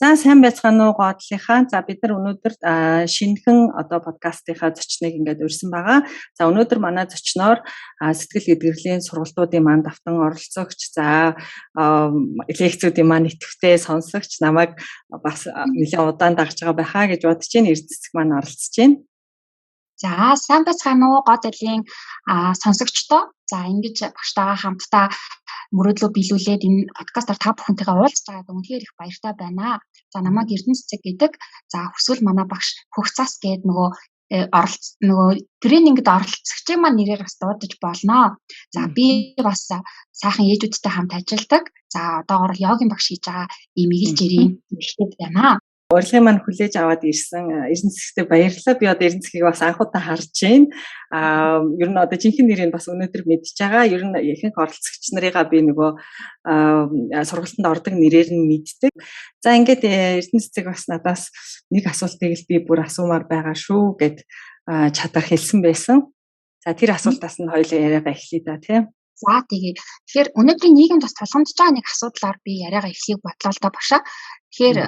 За сайн байцгаана уу гоодлынхаа. За бид нар өнөөдөр шинэхэн подкастынхаа зочныг ингээд урьсан байгаа. За өнөөдөр манай зочноор сэтгэл хэдгэрлийн сургалтуудын манд автан оролцогч, за лекцүүдийн маань идэвхтэй сонсогч намайг бас нэлээд удаан дагж байгаа байхаа гэж бодож байна. Эрдэцэг маань оролцож байна. За сайн байцгаана уу гоодлын сонсогчдоо. За ингэж багштайгаа хамтдаа мөрөөдлөө биелүүлээд энэ подкастаар та бүхэнтэйгээ уулзж байгаад үнэхээр их баяртай байна. За намайг Эрдэнэцэг гэдэг. За хүсвэл манай багш Хөгцас гээд нөгөө тренингд оролцогчийн маань нэрээр бас дуудаж болно. За би бас сайхан ээжүүдтэй хамт ажилладаг. За одоогоор йогийн багш хийж байгаа ийм эгэлжирийн эмэгтэй байна. Урилгын маань хүлээж аваад ирсэн Эрдэнэцэгтэй баярлалаа. Би одоо Эрдэнэцгийг бас анхудаа харж байна. Ер нь одоо жинхэнэ нэрийг бас өнөөдөр мэдчихэж байгаа. Ер нь ихэнх оролцогч нарыгаа би нөгөө сургалтанд ордог нэрээр нь мэддэг. За ингээд Эрдэнэцэг бас надаас нэг асуултыг л би бүр асуумаар байгаа шүү гэд чадах хэлсэн байсан. За тэр асуултаас нь хоёулаа яриагаа эхлэе да тийм. За тэгэхээр өнөөдрийн нийгэмд бас тулгамдж байгаа нэг асуудлаар би яриагаа эхлэхийг бодлоо л да багшаа. Тэгэхээр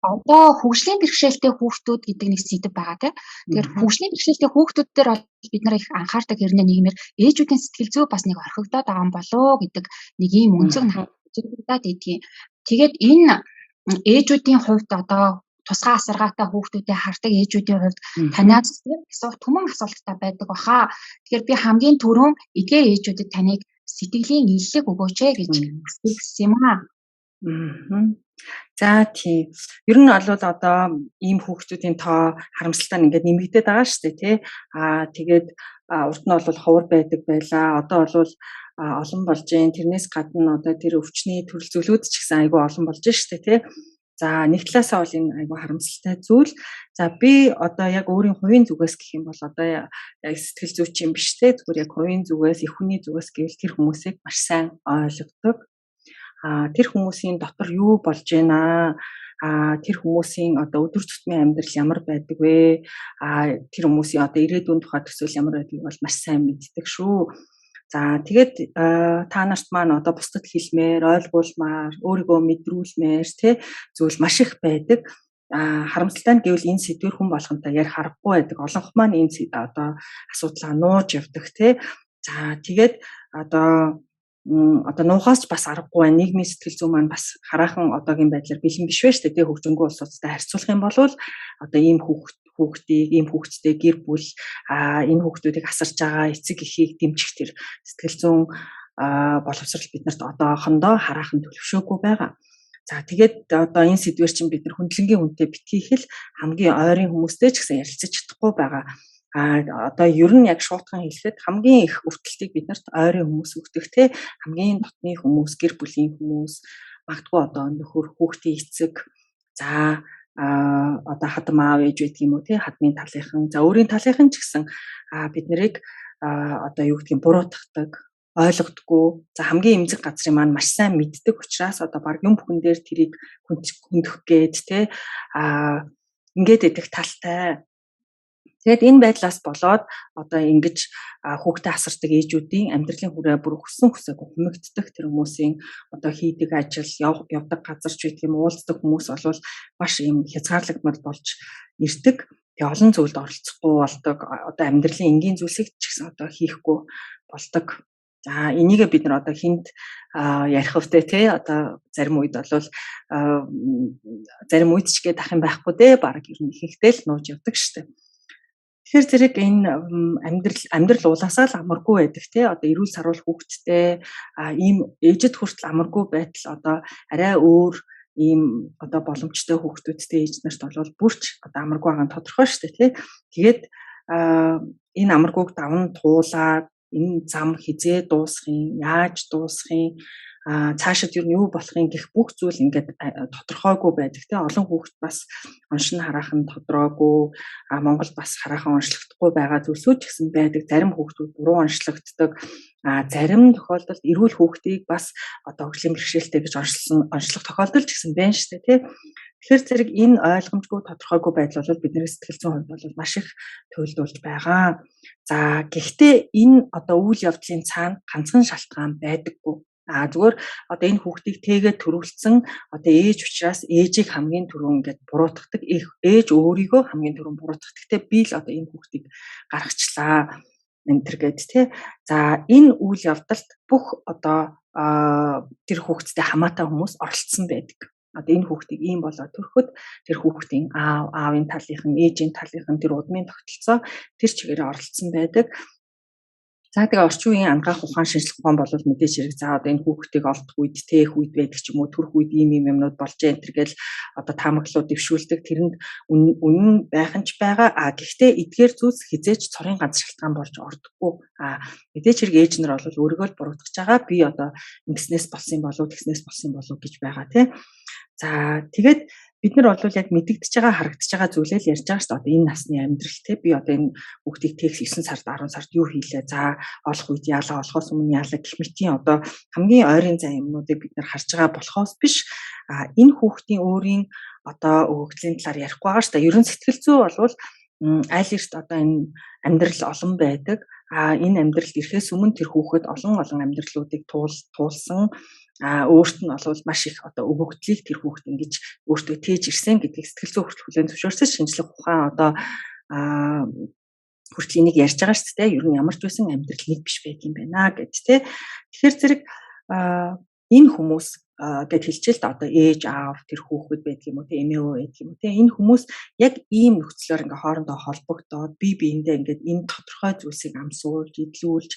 одоо хөгжлийн бэрхшээлтэй хүүхдүүд гэдэг нэг сэдэв байгаа тийм. Тэгэхээр хөгжлийн бэрхшээлтэй хүүхдүүд дээр бол бид нар их анхаардаг хэрнээ нийгмээр ээжүүдийн сэтгэл зүй бас нэг орхигдоод байгаа юм болоо гэдэг нэг ийм өнцөг надад идэгин. Тэгээд энэ ээжүүдийн хувьд одоо тусгай асаргаатай хүүхдүүдэд хардаг ээжүүдийн хувьд танаас түмэн асуулттай байдаг баха. Тэгэхээр би хамгийн түрүүн эдгээр ээжүүдэд таныг сэтгэлийн иллэг өгөөч гэж хүссэн юм аа. За тийм. Ер нь бол одоо ийм хүүхдүүдийн тоо харамсалтай ингээд нэмэгдээд байгаа шүү дээ тий. Тэгээд урд нь бол ховор байдаг байлаа. Одоо бол олон болж гин. Тэрнээс гадна одоо тэр өвчний төрөл зүйлүүд ч гэсэн айгүй олон болж шүү дээ тий. За нэг талаасаа бол энэ айгүй харамсалтай зүйл. За би одоо яг өөрийн хувийн зүгээс гэх юм бол одоо яг сэтгэл зүйч юм биш те. Зүгээр яг хувийн зүгээс, их хүний зүгээс гэвэл тэр хүмүүсийг маш сайн ойлгодог. Тэр хүмүүсийн дотор юу болж байна? Тэр хүмүүсийн одоо өдөр тутмын амьдрал ямар байдаг вэ? Тэр хүмүүсийн одоо ирээдүйн тухай төсөөл ямар байдгийг бол маш сайн мэддэг шүү. За тэгээд та нарт маань одоо бусдад хэлмээр, ойлгуулмаар, өөрийгөө мэдрүүлмээр тий зүйл маш их байдаг. Харамсалтай нь гэвэл энэ сэдвэр хүн болгонтой ярих аргагүй байдаг. Олонх маань энэ одоо асуудлаа нууж явдаг тий. За тэгээд одоо нуухаас ч бас аргагүй байна. Нийгмийн сэтгэл зүй маань бас хараахан одоогийн байдлаар бэлэн биш вэ шүү дээ. Хөгжингөө улсуудтай харьцуулах юм бол одоо ийм хүүхдийг, ийм хүүхдтэй гэр бүл энэ хүүхдүүдийг асарч байгаа эцэг эхийг дэмжих тэр сэтгэл зүйн боловсрол биднэрт одоохондоо хараахан төлөвшөөгүй байгаа. За тэгээд одоо энэ сэдвэр чинь бид нар хөндлөнгийн үнэтэй битгий хэл хамгийн ойрын хүмүүстэй ч гэсэн ярилцаж чадахгүй байгаа. Одоо ер нь яг шуутхан хэлэхэд хамгийн их өвдөлтийг биднэрт ойрын хүмүүс өгдөг те хамгийн дотны хүмүүс, гэр бүлийн хүмүүс, магадгүй одоо нөхөр, хүүхдийн эцэг, за одоо хадам аав ээж байдаг юм уу тий хадмын талынхан, за өөрийн талынхан ч гэсэн бид нарыг одоо юу гэдгийг буруутгадаг, ойлгодоггүй, за хамгийн эмзэг газрын маань маш сайн мэддэг учраас одоо баг юм бүхэн дээр тэрийг хөндөх гээд тий ингээд идэх талтай. Тэгээд энэ байдлаас болоод одоо ингэж хүүхдээ асардаг ээжүүдийн амьдралын хүрээ бүр хүссэн хүсээгүй хумигддаг тэр хүмүүсийн одоо хийдэг ажил, явдаг газар ч гэдэг юм уулздаг хүмүүс бол маш юм хязгаарлагдмал болж ирдэг. Тэгээ олон зүйлд оролцохгүй болдог. Одоо амьдралын энгийн зүйлсийг ч гэсэн одоо хийхгүй болдог. За энийгээ бид нар одоо хүнд ярих өвтэй тий одоо зарим үед бол зарим үед ч гээд ах юм байхгүй дээ баг ер нь ихэнхдээ л нууж явдаг штеп. Тэгэхээр зэрэг энэ амьдрал уулаасаа л амаргүй байдаг тий одоо эрүүл сарвал хүүхдтэй ийм ээжэд хүртэл амаргүй байтал одоо арай өөр ийм одоо боломжтой хүүхдүүдтэй ээж нарт бол бүрч одоо амаргүй байгаа нь тодорхой шүү дээ тий. Тэгээд энэ амаргүйг даван туулаад энэ зам хизээ дуусахын, яаж дуусахын, цаашид юу болохын гэх бүх зүйл ингээд тодорхойгүй байдаг тий. Олон хүүхд бас оншин хараахан тодорхойгүй, Монголд бас хараахан онцлогдохгүй байгаа зүйлсүүд ч гэсэн байдаг. Зарим хүүхдүүд буруу онцлогддог. Зарим тохиолдолд эрүүл хүүхдийг бас одоо хөгжлийн бэрхшээлтэй гэж онцлох тохиолдол ч гэсэн байна шүү дээ тий. Тэгэхээр зэрэг энэ ойлгомжгүй тодорхойгүй байдал бол бидний сэтгэл зүйн хувьд бол маш их туйлдуулж байгаа. За гэхдээ энэ одоо үйл явдлын цаана ганцхан шалтгаан байдаггүй. Зүгээр одоо энэ хүүхдийг тэгээд төрүүлсэн одоо ээж учраас ээжийг хамгийн түрүү ингээд буруутгадаг, ээж өөрийгөө хамгийн түрүү буруутгадаг. Гэтэ би л одоо энэ хүүхдийг гаргачлаа энэ төр гэд тий. За энэ үйл явдалд бүх одоо тэр хүүхдтэй хамаатай хүмүүс оролцсон байдаг. Одоо энэ хүүхдийг ийм болоод төрөхөд тэр хүүхдийн аавын талынхан, ээжийн талынхан тэр удмын тогтолцоо тэр чигээрээ оролцсон байдаг. За тэгээ орчин үеийн ангаах ухаан шинжлэх ухаан бол мэдээж хэрэг за одоо энэ хүүхдийг олдох үед тээх үед байдаг ч юм уу төрөх үед ийм юмнууд болж энэ төр гэл одоо таамаглалууд дэвшүүлдэг тэрэнд үнэн байх нь ч байгаа гэхдээ эдгээр зүйлс хизээч цорын ганц шалтгаан болж ордоггүй мэдээж хэрэг ээж нар бол өөрийгөө л буруутгаж байгаа би одоо ингэснээс болсон болов тэгснээс болсон болов гэж байгаа тий. За тэгээд бид нар бол яг мэдэгдэж байгаа харагдаж байгаа зүйлээ л ярьж байгаа шүү дээ. Одоо энэ насны амьдрал те би одоо энэ хүүхдийг тэгс 9 сард 10 сард юу хийлээ. За олох үед яалаа, олохоос өмнө яалаа гэх мэтийн одоо хамгийн ойрын зай юмнуудыг бид нар харж байгаа болохоос биш энэ хүүхдийн өөрийн одоо өгөгдлийн талаар ярихгүй байгаа шүү дээ. Ерөн сэтгэл зүй болвол аль эрт одоо энэ амьдрал олон байдаг. Энэ амьдралд ирэхээс өмнө тэр хүүхэд олон амьдралуудыг туулсан өөрт нь бол маш их одоо өгөгдлийг тэр хүүхэд ингэж өөртөө тээж ирсэн гэдгийг сэтгэл зүй хүртэл хүлээн зөвшөөрсөн шинжлэх ухаан одоо хүртэл энийг ярьж байгаа шүү дээ. Ер нь ямар ч байсан амьдрал нэг биш байдаг юм байна гэд тэ. Тэгэхээр зэрэг энэ хүмүүс гэд хэлчихэл одоо ээж аав тэр хүүхэд байдаг юм уу те эмээ өвөө байдаг юм уу те энэ хүмүүс яг ийм нөхцлөөр ингээ хоорондоо холбогдоод бие биендээ ингээд энэ тодорхой зүйлсийг амсуулж идэлүүлж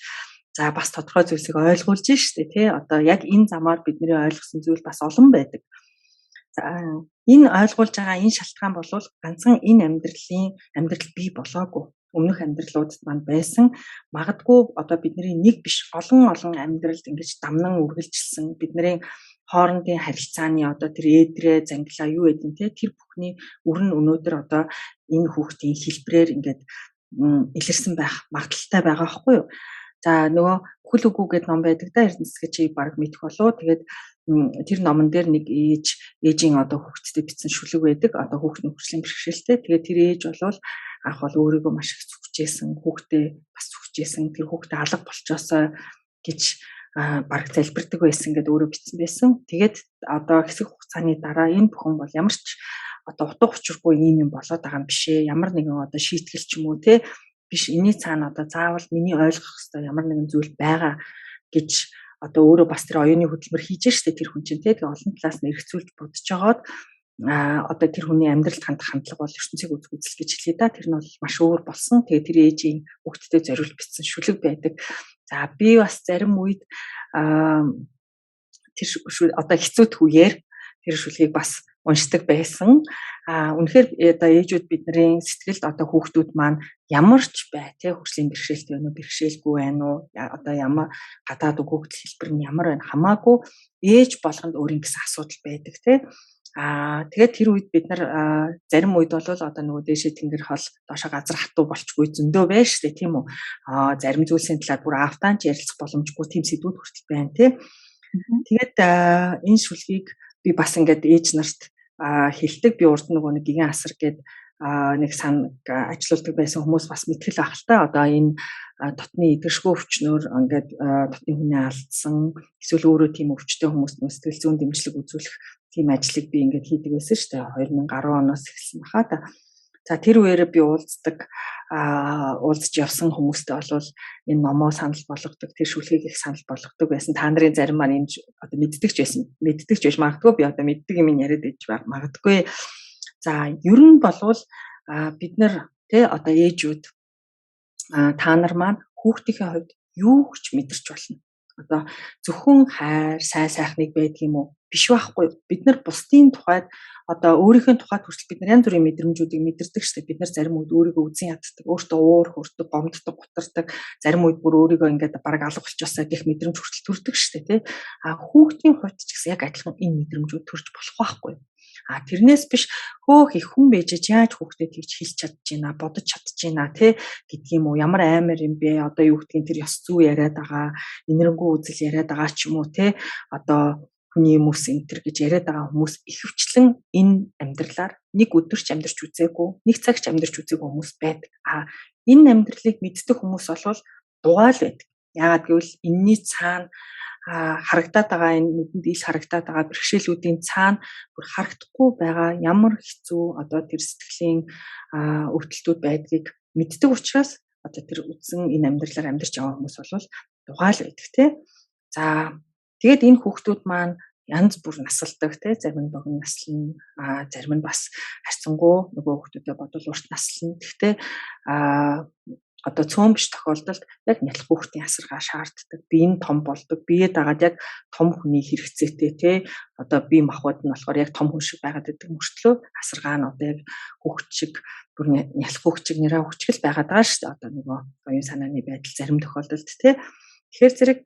за бас тодорхой зүйлсийг ойлгуулж штэ тий одоо яг энэ замаар бидний ойлгосон зүйл бас олон байдаг. За энэ ойлгуулж байгаа энэ шалтгаан бол ганцхан энэ амьдрал бий болоогүй. Өмнөх амьдралуудад манд байсан магадгүй одоо бидний нэг биш олон амьдралд ингэж дамнан үргэлжилсэн бидний хоорондын харилцааны одоо тэр ээдрээ зангилаа юу гэдэг те тэр бүхний өрн өнөөдөр одоо энэ хүүхдийн хэлбрээр ингээд илэрсэн байх магадaltaй байгаа байхгүй юу? За нөгөө хөл үгүй гэдэг ном байдаг да Эрдэнэсгээ чи баг мэдэх болоо. Тэгээд тэр номон дээр нэг ээжийн одоо хүүхдэд бичсэн шүлэг байдаг. Одоо хүүхдийн хөгжлийн бэрхшээлтэй. Тэгээд тэр ээж болвол анх бол өөрийгөө маш их зүгчээсэн, хүүхдээ бас зүгчээсэн, тэр хүүхдээ алга болчоосоо гэж баг залбирдаг байсан гэдээ өөрөө бичсэн байсан. Тэгээд одоо хэсэг хугацааны дараа энэ бүхэн бол ямар ч одоо утга учиргүй юм болоод байгаа юм биш ээ. Ямар нэгэн одоо шийтгэл ч юм уу те биш энэний цаана одоо заавал миний ойлгох хэвээр ямар нэгэн зүйл байгаа гэж одоо өөрөө бас тэр оюуны хөтөлбөр хийж штэ тэр хүн чинь тэгээ олон талаас нь эргцүүлж бодож жагаад одоо тэр хүний амьдралд хандах хандлага бол ертөнцийг үзэл гэж хэлээ да тэр нь бол маш өөр болсон тэгээ тэр ээжийн хүүхдэд зориулж бичсэн шүлэг байдаг. За би бас зарим үед тэр одоо хэцүүд үеэр тэр шүлгийг бас уншдаг байсан. Үнэхээр одоо ээжүүд бидний сэтгэлд одоо хүүхдүүд маань ямар ч бай те хөгжлийн бэрхшээлтэй байна уу бэрхшээлгүй байна уу одоо ямар гадаад өгөгдөл хэлбэр нь ямар байна хамаагүй ээж болгонд өөрийн гэсэн асуудал байдаг те. Тэгээд тэр үед бид нар зарим үед бол одоо нөгөө дээшээ тэнгэр хол доошоо газар хатуу болчгүй зөндөө байна шүү дээ тийм үү. Зарим зүйлсийн талаар бүр автанч ярилцах боломжгүй тийм сэдвүүд хүртэл байна те. Тэгээд энэ шүлгийг би бас ингээд ээж нарт хэлдэг би урд нөгөө нэг гигэн асар гээд нэг санаг ажилуулдаг байсан хүмүүс бас мэтгэл ах л та одоо энэ дотны идэршгүй өвчнөр ингээд дотны хүний алдсан эсвэл өөрөө тийм өвчтэй хүмүүст сэтгэл зүйн дэмжлэг үзүүлэх тийм ажлыг би ингээд хийдэг байсан шүү дээ 2010 оноос эхэлсэн баха та. За тэр үеэрээ би уулзж явсан хүмүүстэй болвол энэ номоо санал болгодог тэр шүлгийг их санал болгодог байсан. Та нарын зарим маань энэ одоо мэддэг ч байж магадгүй би одоо мэддэг юм яриад иж магадгүй. За ер нь болвол бид нар тэ одоо ээжүүд та нар маань хүүхдийнхээ хувьд юу ч мэдэрч болно. Одоо зөвхөн хайр, сайн сайхныг байдаг юм уу? Биш байхгүй. Бид нар бусдын тухайд одоо өөрийнхөө тухайд хүртэл бид нар янз бүрийн мэдрэмжүүдийг мэдэрдэг шүү дээ. Бид нар зарим үед өөрийгөө үзэн яддаг, өөртөө уур хүрдэг, гомддог, гутардаг, зарим үед бүр өөрийгөө ингээд бараг алга болчихосоо гэх мэдрэмж хүртэл төрдөг шүү дээ, тэ. Хүүхдийн хувьд ч гэсэн яг адилхан энэ мэдрэмжүүд төрж болох байхгүй. Тэрнээс биш хөөх их хүн бэжэж яаж хүүхдэд тэгж хэлж чадж байна, бодож чадж байна те гэдгийг юм уу ямар аймаар юм бэ одоо юу гэдгийг тэр ёс зүй яриад байгаа, инэрэнгүү үзэл яриад байгаа ч юм уу те одоо хүний хүмүүс энтер гэж яриад байгаа хүмүүс ихэвчлэн энэ амьдралаар нэг өдөр ч амьдарч үзээгүй, нэг цаг ч амьдарч үзээгүй хүмүүс байдаг. Энэ амьдралыг мэддэг хүмүүс болвол дугаал байдаг. Яагаад гэвэл энэний цаана харагдаад байгаа энэ нүдэнд ил харагдаад байгаа бэрхшээлүүдийн цаана бүр харагдахгүй байгаа ямар хэцүү одоо тэр сэтгэлийн өвдөлтүүд байдгийг мэддэг учраас одоо тэр үдсэн энэ амьдралаар амьдарч байгаа хүмүүс бол дугаал байдаг тий. За тэгээд энэ хүүхдүүд маань янз бүр насалдаг тий, зарим нь богино наслна, зарим нь бас харьцангуй нөгөө хүүхдүүдэд бодвол урт наслна. Гэхдээ одоо цөөн биш тохиолдолд яг нялх хүүхдийн асаргаа шаарддаг. Бие нь том болдог. Бие дагаад яг том хүний хэрэгцээтэй тий. Одоо бие махбод нь болохоор яг том хүн шиг байгаад байдаг мөртлөө асаргаа нь одоо яг хүүхд шиг бүр нялх хүүхд шиг нэраа хүүхд шиг л байгаад байгаа шүү дээ. Одоо нөгөө оюун санааны байдал зарим тохиолдолд тий. Тэгэхээр зэрэг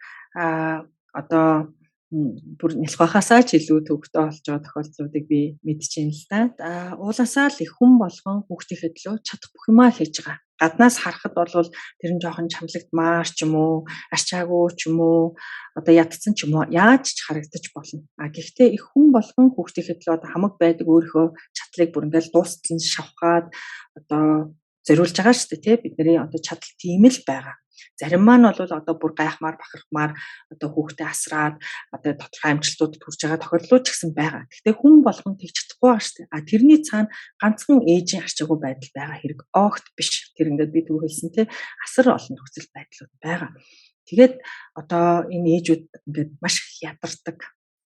одоо бүр нялх байхасаа ч илүү төвөгтэй болж байгаа тохиолдлуудыг би мэдчихээн л да. Уулаасаа л их хүн болгон хүүхдийнхээ төлөө чадах бүх юмаа хийж байгаа. Гаднаас харахад бол тэр нь жоохон чамлагдмаар ч юм уу, арчаагүй ч юм уу, одоо ядцсан ч юм уу, яаж ч харагдаж болно. Гэхдээ их хүн болгон хүүхдийнхээ төлөө одоо хамаг байдаг өөрийнхөө чадлыг бүр ингээл дуустал нь шавхаад одоо зориулж байгаа шүү дээ тий. Бидний одоо чадал тийм л байгаа. Зарим маань бол одоо бүр гайхмаар бахархмаар одоо хүүхдээ асраад одоо тодорхой амжилтуудад хүрч байгаа тохиолдлууд ч гэсэн байгаа. Гэхдээ хүн болгон тэгж чадахгүй байгаа шүү дээ. Тэрний цаана ганцхан ээжийн арчаагүй байдал байгаа хэрэг огт биш. Тэр ингээд би түр хэлсэн тий. Асар олон нөхцөл байдлууд байгаа. Тэгээд одоо энэ ээжүүд ингээд маш их ядардаг,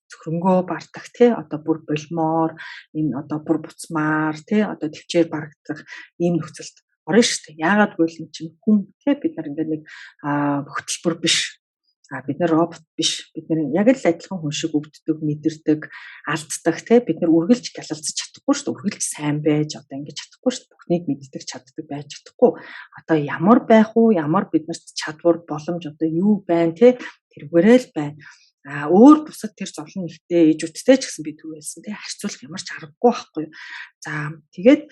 цөхрөнгөө бардаг тий. Одоо бүр болмоор энэ одоо бүр буцмаар тий. Одоо төвчээр барагдах ийм нөхцөлд орно шүү дээ. Яагаад гэвэл эн чинь хүн тий, бид нар ингээд нэг хөтөлбөр биш. Бид нар робот биш. Бид нар яг л адилхан хүн шиг өвддөг, мэдэрдэг, алддаг тий. Бид нар үргэлж гялалцаж чадахгүй шүү дээ. Үргэлж сайн байж одоо ингэж чадахгүй шүү дээ. Бүхнийг мэддэг, чаддаг байж чадахгүй. Одоо ямар байх уу? Ямар биднэрт чадвар, боломж одоо юу байна тий? Тэргээрээ л байна. Өөр бусад тэр зовлон нэгтэй ээжүүдтэй ч гэсэн би түгээсэн тий. Харьцуулах ямар ч аргагүй байхгүй. За тэгээд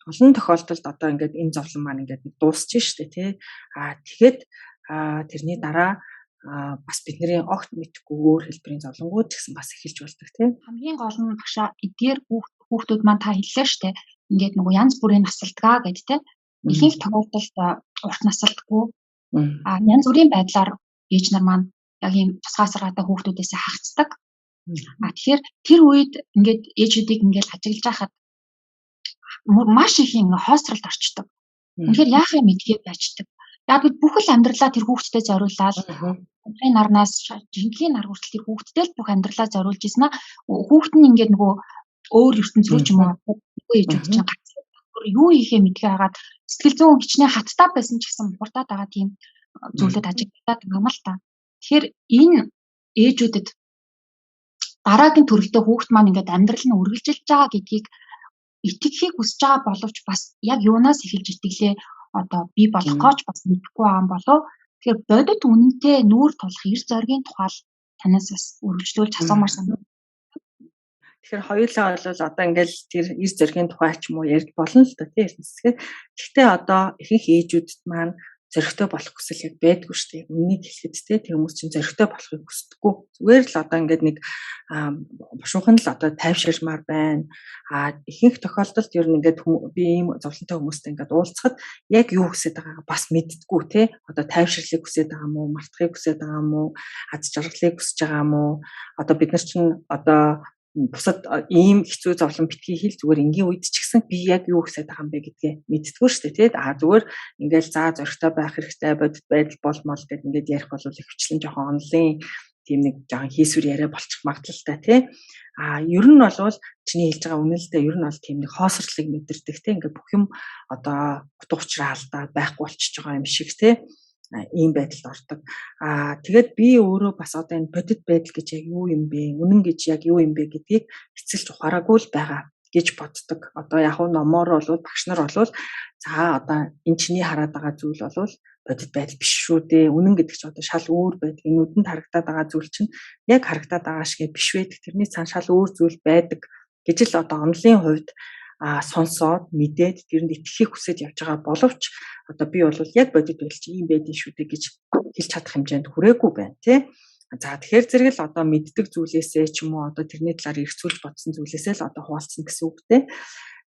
олон тохиолдолд одоо ингээд энэ зовлон маань ингээд дуусч штэ тий. Тэгээд тэрний дараа бас бидний огт мэдхгүй өөр хэлбэрийн зовлонгууд ч гэсэн бас эхэлж болдог тий. Хамгийн гол нь багшаа эдгээр хүүхдүүд маань та хэллээ штэ. Ингээд нөгөө янз бүрийн насалдгаа гэд тий. Ихэнх тохиолдолд урт насалдаггүй. Янз бүрийн байдлаар ээж нар маань яг ийм тусгаасаргатай хүүхдүүдээс хагцдаг. Тэгэхээр тэр үед ингээд ээжүүдийг ингээд ажиглаж байхад маш их юм хоосролд орчдөг. Тэгэхээр яахаа мэдгээ байждаг. Яг л бүх л амьдралаа тэр хүүхдэд зориулаад бидний нарнаас жинхэнэ нар хүртэл тэр хүүхдэд л бүх амьдралаа зориулж ийсэн аа. Хүүхд нь ингээд нөгөө өөр ертөнц рүү ч юм уу үгүй ээжүүд чинь гацлаа. Юу хийхээ мэдгээ хагаад сэтгэл зүйн хичнээн хаттай байсан ч гэсэн хурдаад байгаа тийм зүйлүүд ажиглагдаад байгаа юм л та. Тэгэхээр энэ ээжүүдэд дараагийн төрөлтөө хүүхд маань ингээд амьдрал нь үргэлжилж байгаа гэдгийг итгэхийг хүсэж байгаа боловч бас яг юунаас эхэлж итгэлээ одоо би болгохооч бас мэдэхгүй байгаа юм болов. Тэгэхээр бодит үнэнтэй нүүр тулах эрс зоригийн тухай танаас бас үргэлжлүүлж асуумаар санагдав. Тэгэхээр хоёулаа бол одоо ингээл тэр эрс зоригийн тухай ч юм уу ярьж болно л да тийм эрдэнэсгээр. Гэхдээ одоо ихэнх ээжүүдэд маань зөрөгтэй болох хүсэл яг байдгүй шүү дээ. Үнийг хэлэхэд те тэр хүмүүс чинь зөрөгтэй болохыг хүсдэггүй. Зүгээр л одоо ингээд нэг бушуухан л одоо тайвширмаар байна. Ихэнх тохиолдолд ер нь ингээд би ийм зовлонтой хүмүүстэй ингээд уулзахад яг юу хүсэж байгаагаа бас мэддэггүй те. Одоо тайвширлыг хүсэж байгаа юм уу, мартахыг хүсэж байгаа юм уу, аз жаргалыг хүсэж байгаа юм уу? Одоо бид нар чинь одоо бусад ийм хэцүү зовлон битгий хэл зүгээр энгийн үед ч гэсэн би яг юу хүсэж байгаа юм бэ гэдгээ мэддэггүй шүү дээ тий. Зүгээр ингээл за зөрөгтэй байх хэрэгтэй бодит байдал болмол гэд ингээд ярих бол ихвчлэн жоохон онлын тийм нэг жоохон хийсвэр яриа болчих магадлалтай тий. Ер нь бол чиний хэлж байгаа үнэн л дээ. Ер нь бол тийм нэг хоосрлыг мэдэрдэг тий. Ингээд бүх юм одоо утга учраа алдаад байхгүй болчихж байгаа юм шиг тий. Ийм байдалд ордог. Тэгээд би өөрөө бас одоо энэ бодит байдал гэж яг юу юм бэ? Үнэн гэж яг юу юм бэ гэдгийг эцэлж ухаараагүй л байгаа гэж боддог. Одоо яг нь номоор бол багш нар бол за одоо энэ чиний хараад байгаа зүйл бол бодит байдал биш шүү дээ. Үнэн гэдэг чинь одоо шал өөр байдаг. Энэ нүдэнд харагдаад байгаа зүйл чинь яг харагдаад байгаа шиг биш байдаг. Тэрний цаана шал өөр зүйл байдаг гэж л одоо онлын хувьд сонсоод мэдээд тэрэнд итгэхийг хүсэж явж байгаа боловч одоо би бол яг бодит байдал чинь ийм байдгийн шүү дээ гэж хэлж чадах хэмжээнд хүрээгүй байна тий. За тэгэхээр зэрэг л одоо мэддэг зүйлээсээ ч юм уу одоо тэрний талаар эргцүүлж бодсон зүйлээсээ л одоо хуваалцсан гэсэн үг тий.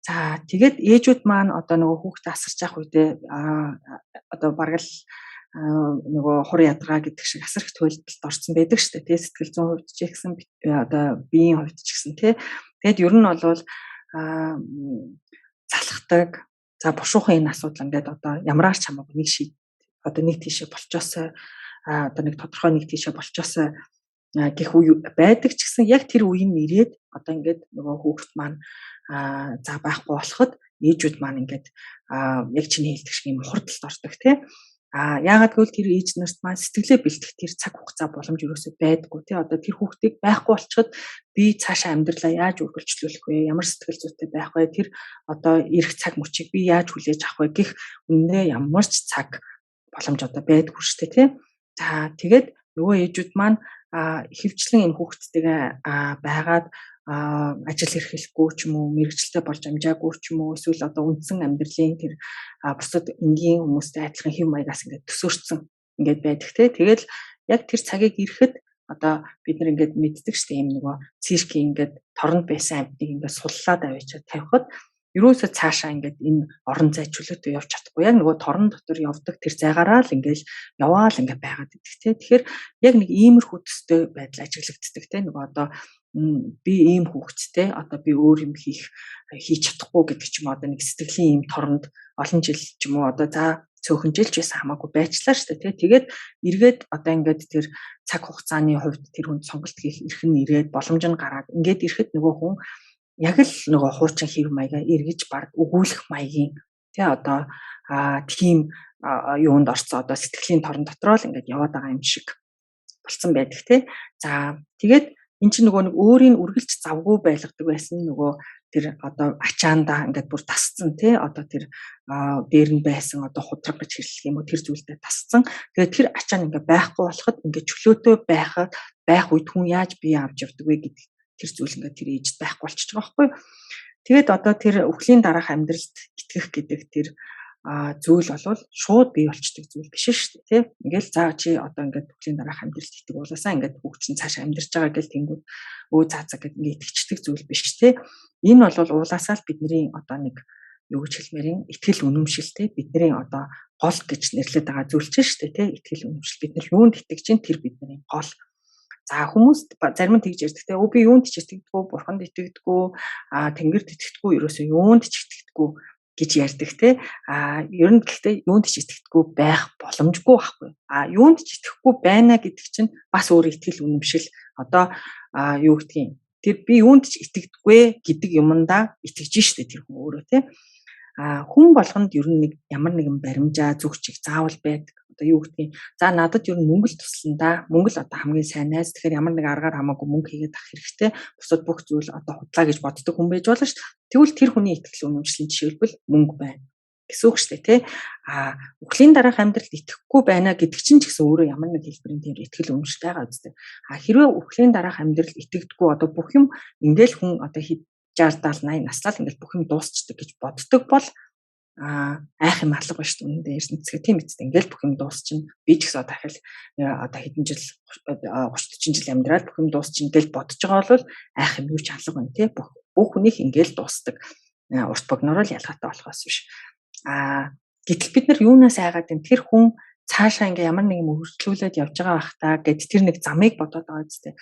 За тэгээд ээжүүд маань одоо нөгөө хүүхдээ асарч явах үедээ одоо бараг л нөгөө хур ядгаа гэдэг шиг асар их туйлдалд орсон байдаг шүү дээ. Тэгээ сэтгэл зүйн хувьд ч гэсэн одоо биеийн хувьд ч гэсэн тий. Тэгэд ер нь бол залхдаг. За бушуухан энэ асуудал ингээд одоо ямараар ч хамаагүй нэг тийшээ болчоосоо одоо нэг тодорхой нэг тийшээ болчоосоо гэх үе байдаг ч гэсэн яг тэр үе нь ирээд одоо ингээд нөгөө хүүхэд маань за байхгүй болоход ээжүүд маань ингээд яг чиний хэлдэг шиг юм хурдталд ордог тий. Яагаад гэвэл тэр ээж нарт маань сэтгэлээ бэлтгэх тэр цаг хугацаа боломж юусоо байдаггүй тий. Одоо тэр хүүхдийг байхгүй болчиход би цаашаа амьдралаа яаж үргэлжлүүлэх вэ? Ямар сэтгэл зүйтэй байх вэ? Тэр одоо ирэх цаг мөчийг би яаж хүлээж авах вэ гэх үнэндээ ямар ч цаг боломж одоо байдаггүй шүү дээ тий. За тэгээд нөгөө ээжүүд маань ихэвчлэн энэ хүүхдтэйгээ байгаад ажил эрхлэхгүй ч юм уу мэрэгчлээ болж амжаагүй ч юм уу эсвэл одоо үндсэн амьдралын тэр бусад энгийн хүмүүстэй адилхан хэв маягаас ингээд төсөөрцөн ингээд байдаг те. Тэгэл яг тэр цагийг ирэхэд одоо бид нар ингээд мэддэг шүү дээ юм нөгөө циркийн ингээд торонд байсан амьтныг ингээд суллаад авчиад тавихад ерөөсөө цаашаа ингээд энэ орон зай чөлөөтэй явж чадахгүй яг нөгөө торон дотор явдаг тэр зайгаараа л ингээд яваал ингээд байгаад идэх те. Тэгэхээр яг нэг иймэрхүү төстэй байдал ажиглагддаг те. Нөгөө одоо би ийм хүүхэдтэй одоо би өөр юм хийж чадахгүй гэдэг ч юм одоо нэг сэтгэлийн ийм торонд олон жил ч юм уу одоо за цөөхөн жил ч байсан хамаагүй байчлаа шүү дээ. Тэгээд эргээд одоо ингээд тэр цаг хугацааны хувьд тэр хүнд сонголт хийх эрх нь ирээд боломж нь гараад ингээд ирэхэд нөгөө хүн яг л нөгөө хуучин хэв маягаа эргэж баг өгүүлэх маягийн тий одоо тийм юунд орцсон одоо сэтгэлийн торон дотроо л ингээд яваад байгаа юм шиг болсон байдаг тий. За тэгээд эн чинь нөгөө нэг өөрийг үргэлж завгүй байлгадаг байсан нөгөө тэр одоо ачаандаа ингээд бүр тасцсан тий одоо тэр дээр нь байсан одоо худраг гэж хэлэх юм уу тэр зүйлдээ тасцсан. Тэгээд тэр ачаа нь ингээд байхгүй болоход ингээд чөлөөтэй байх үед хүн яаж бие авч явдаг вэ гэдэг тэр зүйл ингээд тэр ээжд байхгүй болчихж байгаа байхгүй. Тэгээд одоо тэр өвхлийн дараах амьдралд итгэх гэдэг тэр зүйл болвол шууд бий болчдөг зүйл биш шүү дээ тий. Ингээл за чи одоо ингээд өвхлийн дараах амьдралд итгэ уулаасаа ингээд хүүхд чинь цааш амьдарч байгаа гэл тэнгүүд цаацаа гэд ингээд итгэждэг зүйл биш тий. Энэ бол уулаасаа л бидний одоо нэг юу гэж хэлмээрийн итгэл үнэмшилтэй бидний одоо гол гэж нэрлэдэг байгаа зүйл чинь шүү дээ тий. Итгэл үнэмшил бид нар юунд итгэж чинь тэр бидний гол. За хүмүүс зарим нь тэгж ярьдаг те би юунд ч итгэдэггүй, бурханд итгэдэггүй, тэнгэрд итгэдэггүй, ерөөсөө юунд ч итгэдэггүй гэж ярьдаг те. Ер нь гэхдээ юунд ч итгэдэггүй байх боломжгүй байхгүй. Юунд ч итгэхгүй байна гэдэг чинь бас өөр итгэл үнэмшил. Одоо юу гэдгийг тэр би юунд ч итгэдэггүй гэдэг юмдаа итгэж штэ тэр хүн өөрөө те. Хүн болгонд ер нь нэг ямар нэгэн баримжаа зүг чиг заавал байдаг. Одоо юу гэдгийг за надад ер нь мөнгө л туслана да. Мөнгө л одоо хамгийн сайн найз. Тэгэхээр ямар нэг аргаар хамаагүй мөнгө хийгээд авах хэрэгтэй. Бусад бүх зүйл одоо худлаа гэж боддог хүн байж болно шүү дээ. Тэгвэл тэр хүний итгэл үнэмшлийн жишээлбэл мөнгө байна гэсэн үг шүү дээ тий. Өвхлийн дараах амьдралд итгэхгүй байна гэдэг чинь ч гэсэн өөрөө ямар нэг хэлбэрийн тийм итгэл үнэмшил байгаа үстэй. Хэрвээ өвхлийн дараах амьдралд итгэдэггүй одоо бүх юм ингээл хүн одоо 60 70 80 наслал ингээл бүх юм дуусчдаг гэж боддог бол айх юм алга ба шүү дээ. Эрдэнэцгээ тийм эцтэй ингээл бүх юм дуусчихна. Би ч гэсэн дахил одоо хэдэн жил 30 40 жил амьдраад бүх юм дуусчихна гэж бодож байгаа бол айх юм юу ч алга байна тий. Бүх хүнийх ингээл дуусдаг. Урт богноор л ялгаатай болохоос биш. Гэтэл бид нар юунаас айгаад юм тэр хүн цаашаа ингээ ямар нэг юм өргөжлүүлээд явж байгаа бах та гэд тэр нэг замыг бодоод байгаа үстэй.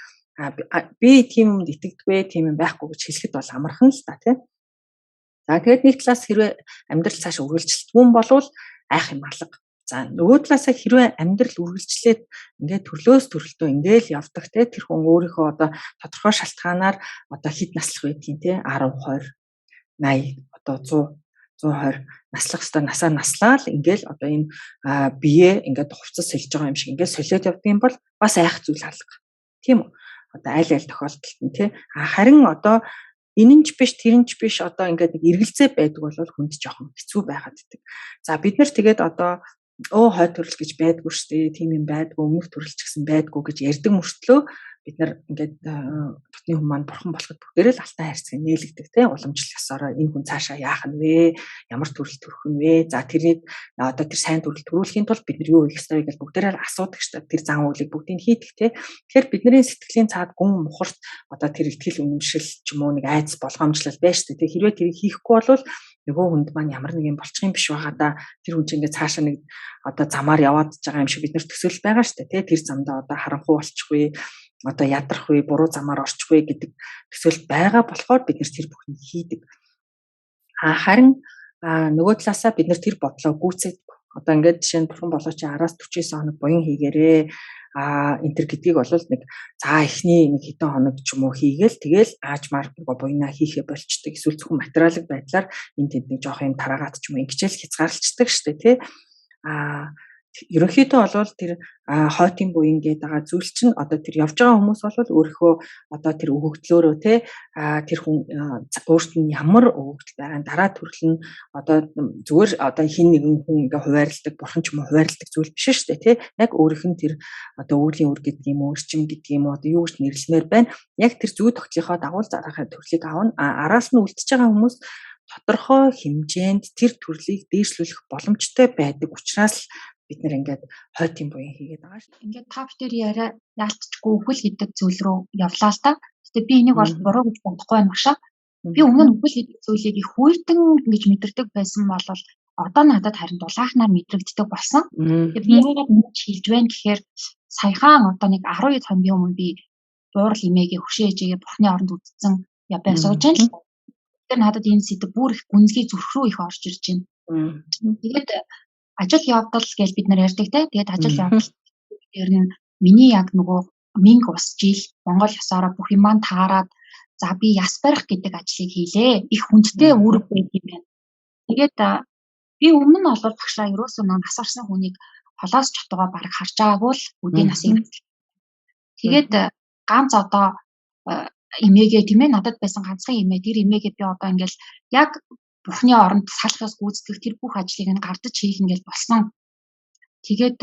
Би тийм юмд итгэдэггүй, тийм юм байхгүй гэж хэлэхэд бол амархан л та тий. За тэгээд нэг талаас хэрвээ амьдрал цааш үргэлжилтгүй болвол айх юм алга. За нөгөө талаасаа хэрвээ амьдрал үргэлжлээд ингээд төрлөөс төрөлтөө ингээл явдаг те тэр хүн өөрийнхөө одоо тодорхой шалтгаанаар одоо хэд наслах байдгийг те 10 20 80 одоо 100 120 наслах хэвээр насаа наслаад ингээл одоо энэ бие ингээд хувцас сольж байгаа юм шиг ингээд солиод явдаг юм бол бас айх зүйл алга. Тийм үү? Одоо аль тохиолдолд нь те харин одоо энэ ч биш тэр нь ч биш одоо ингээд нэг эргэлзээ байдаг бол хүнд жоохон хэцүү байгаад идэг. За бид нар тэгээд одоо хой төрөл гэж байдгүй шүү дээ. Тийм юм байдгүй, өмнөх төрөл ч гэсэн байдгүй гэж ярьдаг мөртлөө бид нар ингээд дотны хүмүүс маань бурхан болоход бүгдээрээ л алтай хайрцаг нээлгдэг те уламжлал ёсороо энэ хүн цаашаа яах нь вэ? Ямар төрөл төрөх нь вэ? За тэрийг одоо тэр сайн төрөл төрүүлэхийн тулд бид нар юу хийх ёстой вэ гэж бүгдээрээ асуудаг шүү дээ. Тэр зан үйлийг бүгдийг хийдэг те. Тэгэхээр бидний сэтгэлийн цаад гүн мухарт одоо тэр ихтгэл үнэмшил ч юм уу нэг айдас болгоомжлол байж шүү дээ. Хэрвээ тэрийг хийхгүй бол нөгөө хүнд маань ямар нэг юм болчих юм биш байгаа да. Тэр хүн чинь ингээд цаашаа нэг одоо замаар яваад байгаа юм шиг бид нар төсөөлөл байгаа шүү дээ. Тэр замдаа одоо харанхуй болчихгүй, одоо ядрах вэ, буруу замаар орчих вэ гэдэг төсөөлөл байгаа болохоор бид нар тэр бүхнийг хийдэг. Харин нөгөө талаасаа бид нар тэр бодлоо гүйцэтгэв. Одоо ингээд жишээ нь бурхан болоо чи араас 49 хоног буян хийгээрээ энэ төр гэдгийг бол нэг за эхний нэг хэдэн хоног ч юм уу хийгээл тэгэл аажмаар буйнаа хийхэ болчдөг. Эсвэл зөвхөн материалын байдлаар энэ тэнд нэг жоох юм тараагаад ч юм ингэчээл хязгаарлалцдаг штэ тий. Ерөнхийдөө бол тэр хойтын буян гэдэг байгаа зүйл чинь одоо тэр явж байгаа хүмүүс бол өөрийнхөө одоо тэр өгөгдлөөрөө те тэр хүн өөрт нь ямар өгөгдөл байгаа дараа төрөл нь одоо зүгээр одоо хин нэгэн хүн ингээ хуваарилдаг бурхан ч юм уу хуваарилдаг зүйл биш шүү дээ те яг өөрийнх нь тэр одоо өвлийн үр гэдэг юм уу өрчим гэдэг юм уу одоо юу гэж нэрлэмээр байна яг тэр зүй тогтолцоохоо дагуул зарахын төрлийг аавна араас нь үлдчихэж байгаа хүмүүс тодорхой хэмжээнд тэр төрлийг дээшлүүлэх боломжтой байдаг учраас бид нэр ингээд хойтын буян хийгээд байгаа шүү. Ингээд та бүхэн яриа яалтчгүй үхэл гэдэг зүйл рүү явлаа л та. Гэтэ би энийг бол буруу гэж бодохгүй байна багшаа. Би өмнө нь үхэл гэдэг зүйлийг их хүйтэн гэж мэдэрдэг байсан бол одоо надад харин дулаахнаар мэдрэгддэг болсон. Тэгээ би яагаад ингэж хэлж байна гэхээр саяхан одоо нэг 12 хоногийн өмнө би дуурал имээгээ хөшөөжээ бурхны оронд үтцсэн бай сууж байна л. Тэгэхээр надад энэ сэдв бүр их гүнзгий зүрх рүү их орж ирж байна. Тэгээд ажил явдал гэж бид нар ярьдаг те. Тэгээд ажил явдал дээр нь миний яг нөгөө минь ус жил Монгол ёсороо бүх юм маань таарад за би яс барих гэдэг ажлыг хийлээ. Их хүндтэй үүрэг байд юм байна. Тэгээд би өмнө нь бол багшаа ерөөсөө нэг нас орсон хүнийг холоос чотгоо бараг харж байгаагүй л үдийн насыг. Тэгээд ганц одоо имээгээ тийм ээ надад байсан ганцхан имээ тэр имээгээ би одоо ингээл яг Бурхны оронд салахаас гүйцэтгэх тэр бүх ажлыг нь гардаж хийх ингээл болсон. Тэгээд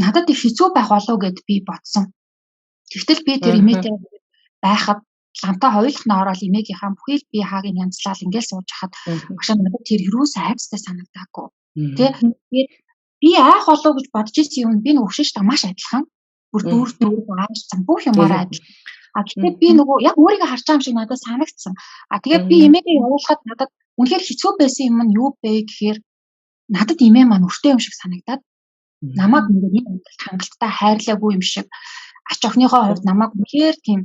надад их хэцүү байх болов гэд би бодсон. Тэгтэл би тэр имээтэй байхад лантаа хойлохноо ороод имээгийнхаа бүхий би хааг нь янзлал ингээл сууж хахад багшаа надад тэр юусаа айцтай санагдаагүй. Тэгээд би айх болов гэж бодож ирсэн юм би нэг өгшөж та маш адилхан. Бүр дүүр ааш зам бүх юмараа адил. Гэхдээ би нөгөө яг өөрийгөө харж байгаа юм шиг надад санагдсан. Тэгээд би имээгээ явуулахад надад үнэхээр хэцүү байсан юм нь юу бэ гэхээр надад имээ маань өртөө юм шиг санагдаад намайг нэг хангалттай хайрлаагүй юм шиг ач охиныхоо хувьд намайг үнэхээр тийм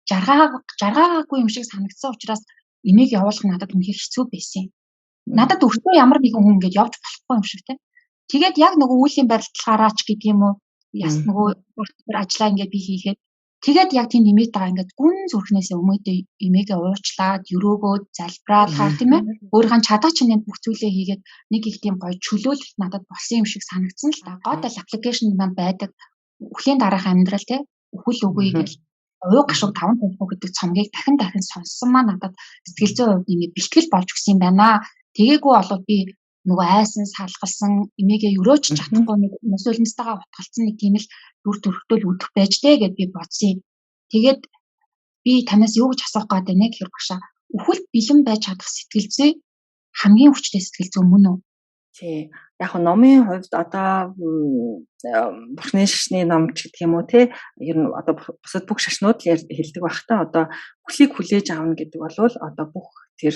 жаргаагүй юм шиг санагдсан учраас имээг явуулах надад үнэхээр хэцүү байсан. Надад өртөө ямар нэгэн хүн ингэж явж болохгүй юм шиг тийм. Тэгээд яг нөгөө үеийн барилдлагаараач гэдэг юм уу яс нөгөө ажлаа ингээд би хийгээд тэгээд яг тийм нэмээд байгаа ингээд гүн зүрхнээсээ өмнөдөө имээгээ уучлаад өрөөгөө залбираалахаар тийм ээ өөрийнхөө чадах чинээ бүх зүйлээ хийгээд нэг их тийм гоё чөлөөлөлт надад болсон юм шиг санагдсан л та. Гол аппликейшн маань байдаг үхлийн дараах амьдрал тийм үхэл үгүй гэж уу гашуун 5 тоног гэдэг цомгийг дахин сонссон маа надад сэтгэл зүйн хувьд ингээд бэлтгэл болж өгсөн юм байна. Тэгээгүй болоод би нөгөө айсан салгалсан имээгээ өрөөч чадахгүй нэг мөсөлнөстойгоо утгалцсан нэг тийм л дүр төрхтөл үдэх байж дээ гэд би бодсон. Тэгээд би танаас юу гэж асуух гээд байна гэхээр багшаа үхэлд бэлэн байж чадах сэтгэл зүй хамгийн хүчтэй сэтгэл зүй мөн үү? Тий. Яг нь номын хувьд одоо бурхны шашны ном ч гэх юм уу те ер нь одоо бусад бүх шашнууд л хэлдэг багтаа одоо хүлийг хүлээж аавна гэдэг бол одоо бүх тэр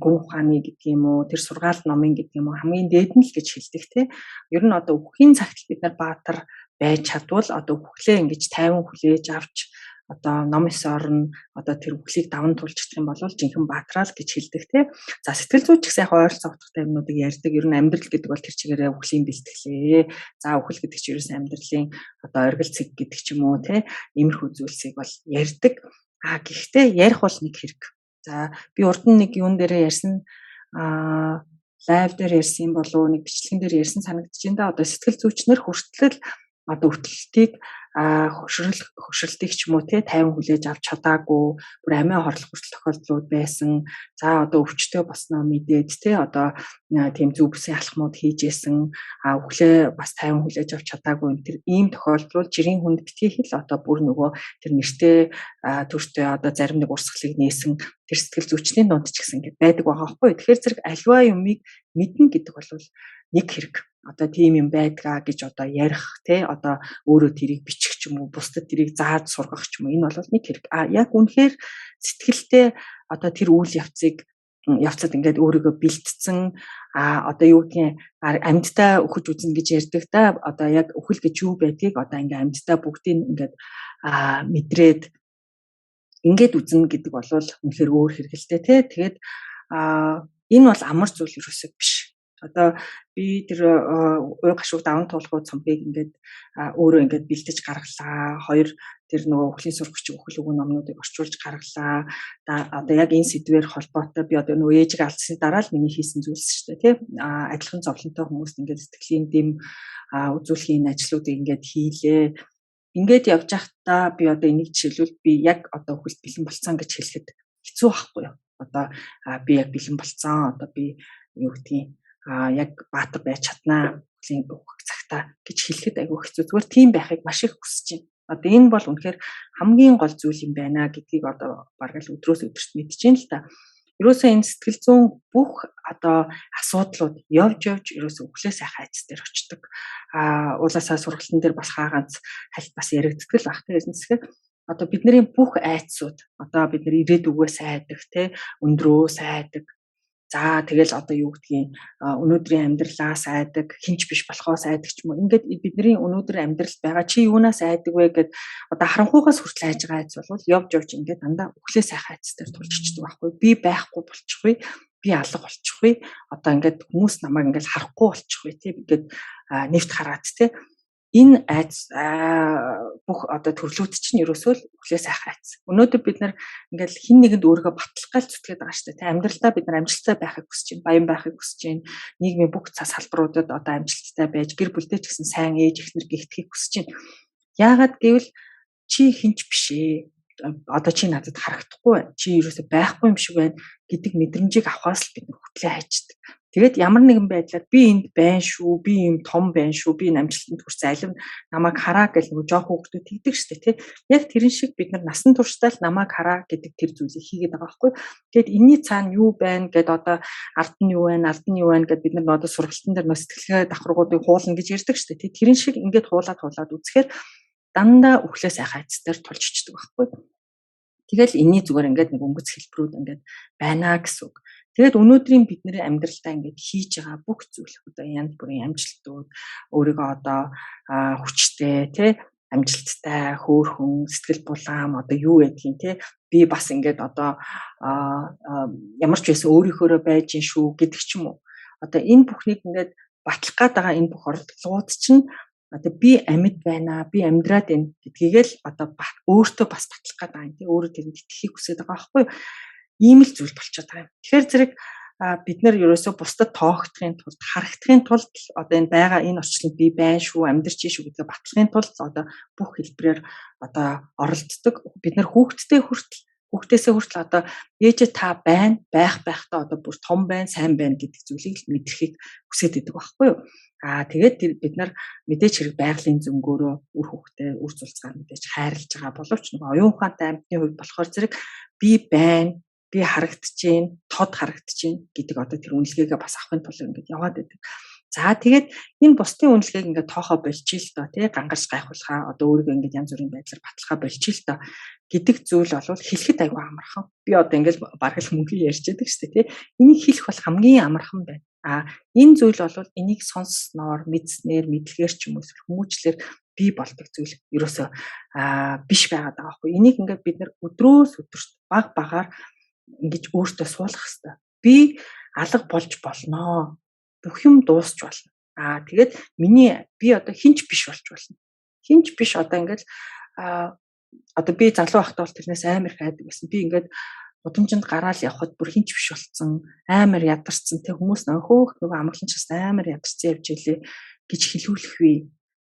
гүн ухааны гэдэг юм уу тэр сургаал номын гэдэг юм уу хамгийн дээд нь л гэж хэлдэг те. Ер нь одоо үхэхийн цагт бид нар баатар байж чадвал одоо үхлээ ингэж тайван хүлээж авч одоо ном эс орно одоо тэр үхлийг даван тулжчих юм бол жинхэнэ баатраал гэж хэлдэг те. За сэтгэл зүйч гэсэн яг ойролцоо утгатай юмнуудыг ярьдаг. Ер нь амьдрал гэдэг бол тэр чигээрээ үхлийн бэлтгэлээ. За үхэл гэдэг чинь ерөөс амьдралын одоо оргил цэг гэдэг ч юм уу те. Иймэрхүү зүйлсийг бол ярьдаг. Гэхдээ ярих бол нэг хэрэг. За би урд нь нэг юун дээрээ ярьсан лайв дээр ярьсан болов уу нэг бичлэгэн дээр ярьсан санагдаж байна да. Одоо сэтгэл зүйчнэр хүртэл одоо өвтөлтийг хөшрөлтийг ч юм уу тий 50 хүлээж авч чадаагүй бүр амиа хорлох хүртэл тохиолдлууд байсан. За одоо өвчтөе босноо мэдээд тий одоо тийм зөв бүсийн алхмууд хийжсэн өглөө бас 50 хүлээж авч чадаагүй энэ тэр ийм тохиолдол жирийн хүнд битгий хэл одоо бүр нөгөө тэр нэртэй төртөө одоо зарим нэг урсгалыг нээсэн тэр сэтгэл зүйчний дунд ч гэсэн ингэ байдаг байгаа байхгүй. Тэгэхээр зэрэг альва юмыг мэднэ гэдэг бол нэг хэрэг. Одоо тийм юм байдгаа гэж одоо ярих тий одоо өөрөө тэрийг бичих ч юм уу бусдад тэрийг зааж сургах ч юм уу энэ бол нэг хэрэг. Яг үнэхээр сэтгэлдээ одоо тэр үйл явцад ингээд өөрийгөө бэлтцэн одоо юу гэдгийг амьдтай өхөж үзнэ гэж ярьдаг та одоо яг өхөл гэж юу байдгийг одоо ингээд амьдтай бүгдийг ингээд мэдрээд ингээд үзнэ гэдэг бол үнэхээр өөр хэрэгэлтэй тий. Тэгээд энэ бол амар зүйл ерөөсөө биш. Одоо би тэр уй гашууг даван туулгууд цомгийг ингээд өөрөө ингээд бэлдэж гаргалаа. Хоёр тэр нөгөө өхлийн сурагч өхөл өгөө номнуудыг орчуулж гаргалаа. Одоо яг энэ сэдвээр холбоотой би одоо нөгөө ээжийг алдсны дараа л миний хийсэн зүйлс шүү дээ тий. Адилхан зовлонтой хүмүүст ингээд сэтгэлийн дэм үзүүлэхийн ажлуудыг ингээд хийлээ. Ингээд явж байхдаа би одоо энийг жишээлбэл би яг одоо өхөлд бэлэн болцсон гэж хэлэхэд хэцүү байхгүй юу? Одоо би яг бэлэн болцсон. Одоо би юу гэдгийг яг баатар байж чаднаа өхлийн өгөх цагтаа гэж хэлэхэд айгүй хэцүү. Зүгээр тийм байхыг маш их хүсэж байна. Одоо энэ бол үнэхээр хамгийн гол зүйл юм байна гэдгийг одоо бараг л өдрөөс өдөрт мэдчихээн л та. Ерөөсөө энэ сэтгэл зүйн бүх одоо асуудлууд явж ерөөсөө өглөө сайхан айц дээр очдог. Уулаасаа сургалтын дээр бас хааганц хальт бас яригддаг л баг. Тэгээс нэсгээр одоо бидний бүх айцсууд одоо бид нар ирээдүгөө сайдаг тий өндрөө сайдаг. За тэгэл одоо юу гэдгийг өнөөдрийн амьдралаа сайдаг хинч биш болохоо сайдаг ч юм уу. Ингээд бидний өнөөдөр амьдралд байгаа чи юунаас айдаг вэ гэд одоо харанхуйгаас хүртэл айж байгаа айц бол явж ингээд дандаа өглөө сайхан айц дээр тулж ичдэг байхгүй. Би байхгүй болчихгүй. Би алга болчихгүй. Одоо ингээд хүмүүс намайг ингээд харахгүй болчихгүй тий. Ингээд нэвт хараад тий. Энэ айц бүх одоо төрлүүд чинь ерөөсөө л өглөө сайхан айц. Өнөөдөр бид нар ингээл хин нэгэнд өөрийгөө батлах гал зүтгээд байгаа шүү дээ. Амьдралдаа бид нар амжилттай байхыг хүсэж байна, баян байхыг хүсэж байна. Нийгмийн бүх салбаруудад одоо амжилттай байж, гэр бүлдээ ч гэсэн сайн ээж эхнэр гэгдэхийг хүсэж байна. Яагаад гэвэл чи хинч биш ээ. Одоо чи надад харагдахгүй байна. Чи ерөөсөө байхгүй юм шиг байна гэдэг мэдрэмжийг авахаас л бид нар хөтлөө хайчдаг. Тэгээд ямар нэгэн байдлаар би энд байна шүү, би юм том байна шүү, би энэ амжилтанд хүрсэн алив намайг хараа гэж нөгөө жоох хүүхдүүд тэгдэг шүү дээ тий. Яг тэрэн шиг бид нар насан туршдаа л намайг хараа гэдэг тэр зүйлийг хийгээд байгаа байхгүй. Тэгээд энэний цаана юу байна гэд одоо ард нь юу байна, алд нь юу байна гэд бид нар одоо сургалтын дээр сэтгэлгээ давхаргуудыг хуулна гэж ярьдаг шүү дээ тий. Тэрэн шиг ингээд хуулаад үзэхээр дандаа өглөө сайхан айцтаар тулж ичдэг байхгүй. Тэгэл энэний зүгээр ингээд нэг өнгөц хэлбэрүүд ингээд байна гэсэн үг. Тэгээд өнөөдрийн бидний амьдралдаа ингээд хийж байгаа бүх зүйл одоо янз бүрийн амжилтууд өөрийгөө одоо хүчтэй тий амжилттай хөөрхөн сэтгэл булаам одоо юу гэдгийг тий би бас ингээд одоо ямар ч байсан өөрийнхөөрөө байж гин шүү гэдэг ч юм уу. Одоо энэ бүхнийг ингээд батлах гээд байгаа энэ бүх оролдлогууд чинь одоо би амьд байна, би амьдраад байна гэдгийг л одоо өөртөө бас батлах гээд байгаа юм тий өөрөө тэрэнд итгэхийг хүсэж байгаа байхгүй юу? Ийм л зүйл болчиход байгаа юм. Тэгэхээр зэрэг бид нар ерөөсөө бусдад тоогдохын тулд, харагдахын тулд одоо энэ байгаа энэ орчинд би байна шүү, амьдарч шүү гэдгээ батлахын тулд одоо бүх хэлбэрээр одоо оролддог. Бид нар хүүхдээсээ хүртэл одоо ээжээ та байна, байхдаа одоо бүр том байна, сайн байна гэдэг зүйлийг л мэдрэхийг хүсэж идэг байхгүй юу? Тэгээд бид нар мэдээж хэрэг байгалийн зөнгөөрөө үр хөвгтэй үр зулцгаар мэдээж хайрлаж байгаа боловч нэг оюун ухаантай амьтны хувьд болохоор зэрэг би байна, би харагдчихээн, тод харагдчихээн гэдэг одоо тэр үнэлгээгээ бас авахын тулд ингэж яваад байдаг. За тэгээд энэ бусдын үнэлгээг ингээд тоохоо болчих л доо тий гангарч гайхуулахаа одоо өөрийгөө ингээд янз бүрийн байдлаар батлахаа болчих л доо гэдэг зүйл бол хэлэхэд аюу амархан. Би одоо ингээд бараг л мөнгө ярьж байдаг шүү дээ тий. Энийг хэлэх бол хамгийн амархан байна. Энэ зүйл бол энийг сонссноор, мэдснээр, мэдлэгээр ч юм уу хүмүүжлэр бий болдог зүйл ерөөсөө биш байгаад байгаа байхгүй. Энийг ингээд бид нар өдрөөс өдөрт баг багаар ингэж өөртөө суулгах хэрэгтэй. Би алга болж болноо. Бүх юм дуусч болно. Тэгээд би одоо хинч биш болж болно. Хинч биш одоо ингээд одоо би залуу байхдаа бол тэрнээс амар хайдаг байсан. Би ингээд удамжинд гараал явхад бүр хинч биш болцсон, амар ядарсан. Тэг хүмүүс нөгөө амгаланчаас амар ядарсан явж илээ гэж хэлүүлэх вэ.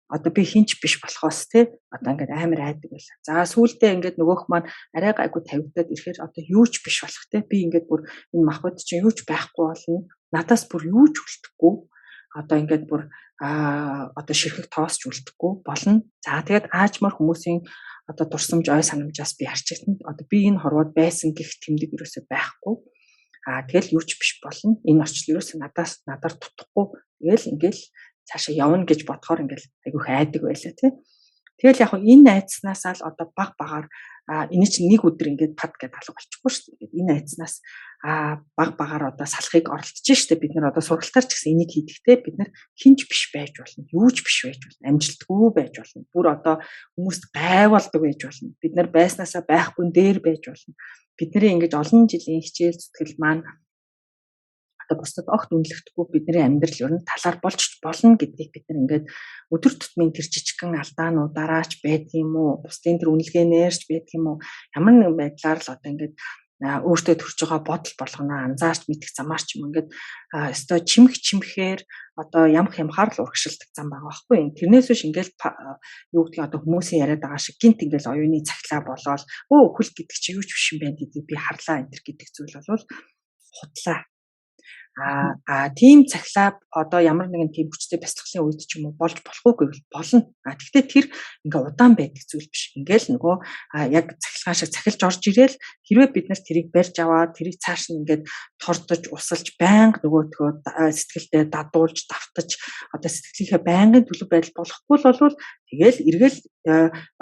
одоо би хинч биш болохоос те одоо ингээд амар айдаг байлаа. За сүүлдээ ингээд нөгөөх маань арай гайгүй тавигдаад ирэхээр одоо юу ч биш болох те би ингээд бүр энэ махбод чинь юу ч байхгүй болно. Надаас бүр юу ч үлдэхгүй. Одоо ингээд бүр одоо ширхэг тоосч үлдэхгүй болно. За тэгээд аажмаар хүмүүсийн одоо дурсамж ой санамжаас би арчигтанд одоо би энэ хорвоод байсан гэх тэмдэг юусоо байхгүй. Тэгэл юу ч биш болно. Энэ орчил юусоо надаар тутахгүй. Тэгэл ингээл цаашаа явна гэж бодохоор ингээл айгүй хайдаг байлаа тий. Тэгэл яг энэ айцнаасаа л одоо баг багаар энэ чинь нэг өдөр ингээд пад гэдээ алга болчихгүй шүү дээ. Энэ айцнаас баг багаар одоо салахыг оролдож штэ бид нар одоо сургалтаар ч гэсэн энийг хийдэгтэй бид нар хинж биш байж болно. Юу ч биш байж болно. Амжилтгүй байж болно. Бүр одоо хүмүүст гайвалдаг байж болно. Бид нар байснаасаа байхгүй дээр байж болно. Бидний ингэж олон жилийн хичээл зүтгэл маань одоо бусдад огт үнэлэгдэхгүй бидний амьдрал ер нь талаар болж болно гэдгийг бид нар ингээд өдөр тутмын тэр жижигхэн алдаануудаараа ч байдгийм үү, бусдын тэр үнэлгээнээр ч байдгийм үү, ямар нэгэн байдлаар л одоо ингээд өөртөө төрж байгаа бодол болгоно анзаарч мэдэх замаар ч юм ингээд өстой чимэхээр одоо ямх ямхаар л урагшилдаг зам байгаа байхгүй. Тэрнээс биш ингээд юу гэдгийг одоо хүмүүсийн яриад байгаа шиг гинт ингээд оюуны цаглаа болоод хөл гэдэг чи юу ч биш юм байна гэдгийг би харлаа энэ гэдэг зүйл бол худлаа. Тийм цаглаа одоо ямар нэгэн тийм хүчтэй бясалгалын үед ч юм уу болж болохгүй гэвэл болно. Гэхдээ тэр ингээ удаан байдаг зүйл биш. Ингээл нөгөө яг цахилгаан шиг цахилж орж ирээл хэрвээ бид нар тэрийг барьж аваад тэрийг цааш нь ингээд тордож усалж байнга нөгөөдгөө сэтгэлдээ дадуулж давтаж одоо сэтгэлийнхээ байнгын төлөв байдал болохгүй л болвол тэгэл эргэл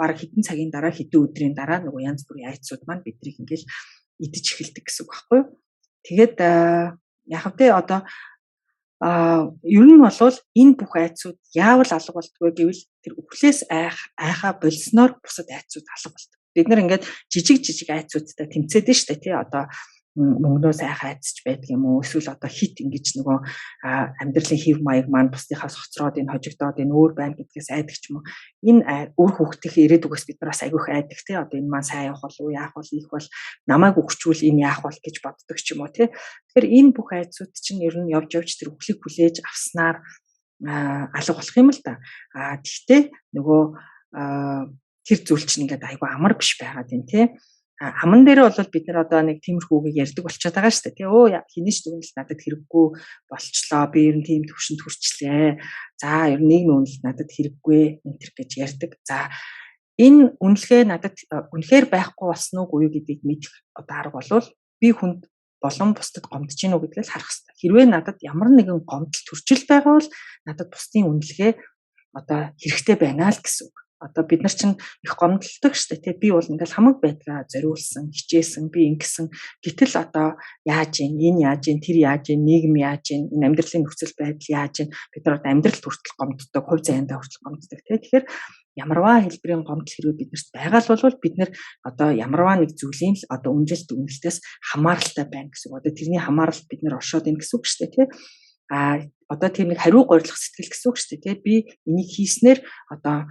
бараг хэдэн цагийн дараа хэдэн өдрийн дараа нөгөө янз бүрийн айцууд маань биднийг ингээл идэж эхэлдэг гэсэн үг байхгүй юу. Тэгээд яг тэ одоо ер нь бол энэ бүх айцууд яавал алга болдгоо гэвэл тэр өвхлээс айхаа болсноор бусад айцууд алга болдог. Бид нар ингээд жижиг айцуудтай тэмцээд нь штэ тий одоо мөнгнөөс айхаа айцч байдаг юм уу эсвэл одоо хит ингэж нөгөө амьдралын хэв маяг маань бусдынхаас хоцроод энэ хожигдоод энэ өөр байна гэдгээс айдаг ч юм уу. Энэ өөр хүүхдийн ирээдүгээс бид нар бас айгүйх айдаг тий одоо энэ маань сайн явах болов яах бол их бол намайг өгчүүл энэ яах бол гэж боддог ч юм уу тий. Тэгэхээр энэ бүх айцууд чинь ер нь явж тэр өглийг хүлээж авснаар алга болох юм л да. Гэхдээ нөгөө тэр зүйл чинь ингээд айгүй амар биш байгаад байна тий. Аман дээр бол бид нар одоо нэг тиймэрхүүгийг ярьдаг болчиход байгаа шүү дээ. Тэ хинэж дүгнэлт надад хэрэггүй болчлоо. Би ер нь тийм төвшөнд хүрчлээ. За ер нь нийгмийн үнэлт надад хэрэггүй энэ төр гэж ярьдаг. За энэ үнэлгээ надад үнэхээр байхгүй болсон уу юу гэдгийг мэдэх одоо арга болвол би хүнд болон бусдад гомдож гинүү гэдгийг харах хэрэгтэй. Хэрвээ надад ямар нэгэн гомдол төржил байгаа бол надад бусдын үнэлгээ одоо хэрэгтэй байна л гэсэн үг. Одоо бид нар чинь их гомдолдог шүү дээ. Би бол ингээл хамаг байдлаа зориулсан, хичээсэн, би ингэсэн. Гэтэл одоо яаж ийн, энэ яаж ийн, тэр яаж ийн, нийгэм яаж ийн, энэ амьдралын нөхцөл байдал яаж ийн. Бид нар одоо амьдралд хүртэл гомддог, хувь заяандаа хүртэл гомддог. Тэгэхээр ямарваа хэлбэрийн гомдол хэрвээ биднэрт байгаа л бол бид нар одоо ямарваа нэг зүйлийн одоо үнэлтээс хамааралтай байна гэсэн үг. Одоо тэрний хамааралд бид нар оршоод ийн гэсэн үг шүү дээ, тий. Одоо тийм нэг хариу горлох сэтгэл гэсэн үг шүү дээ тий. Би энийг хийснээр одоо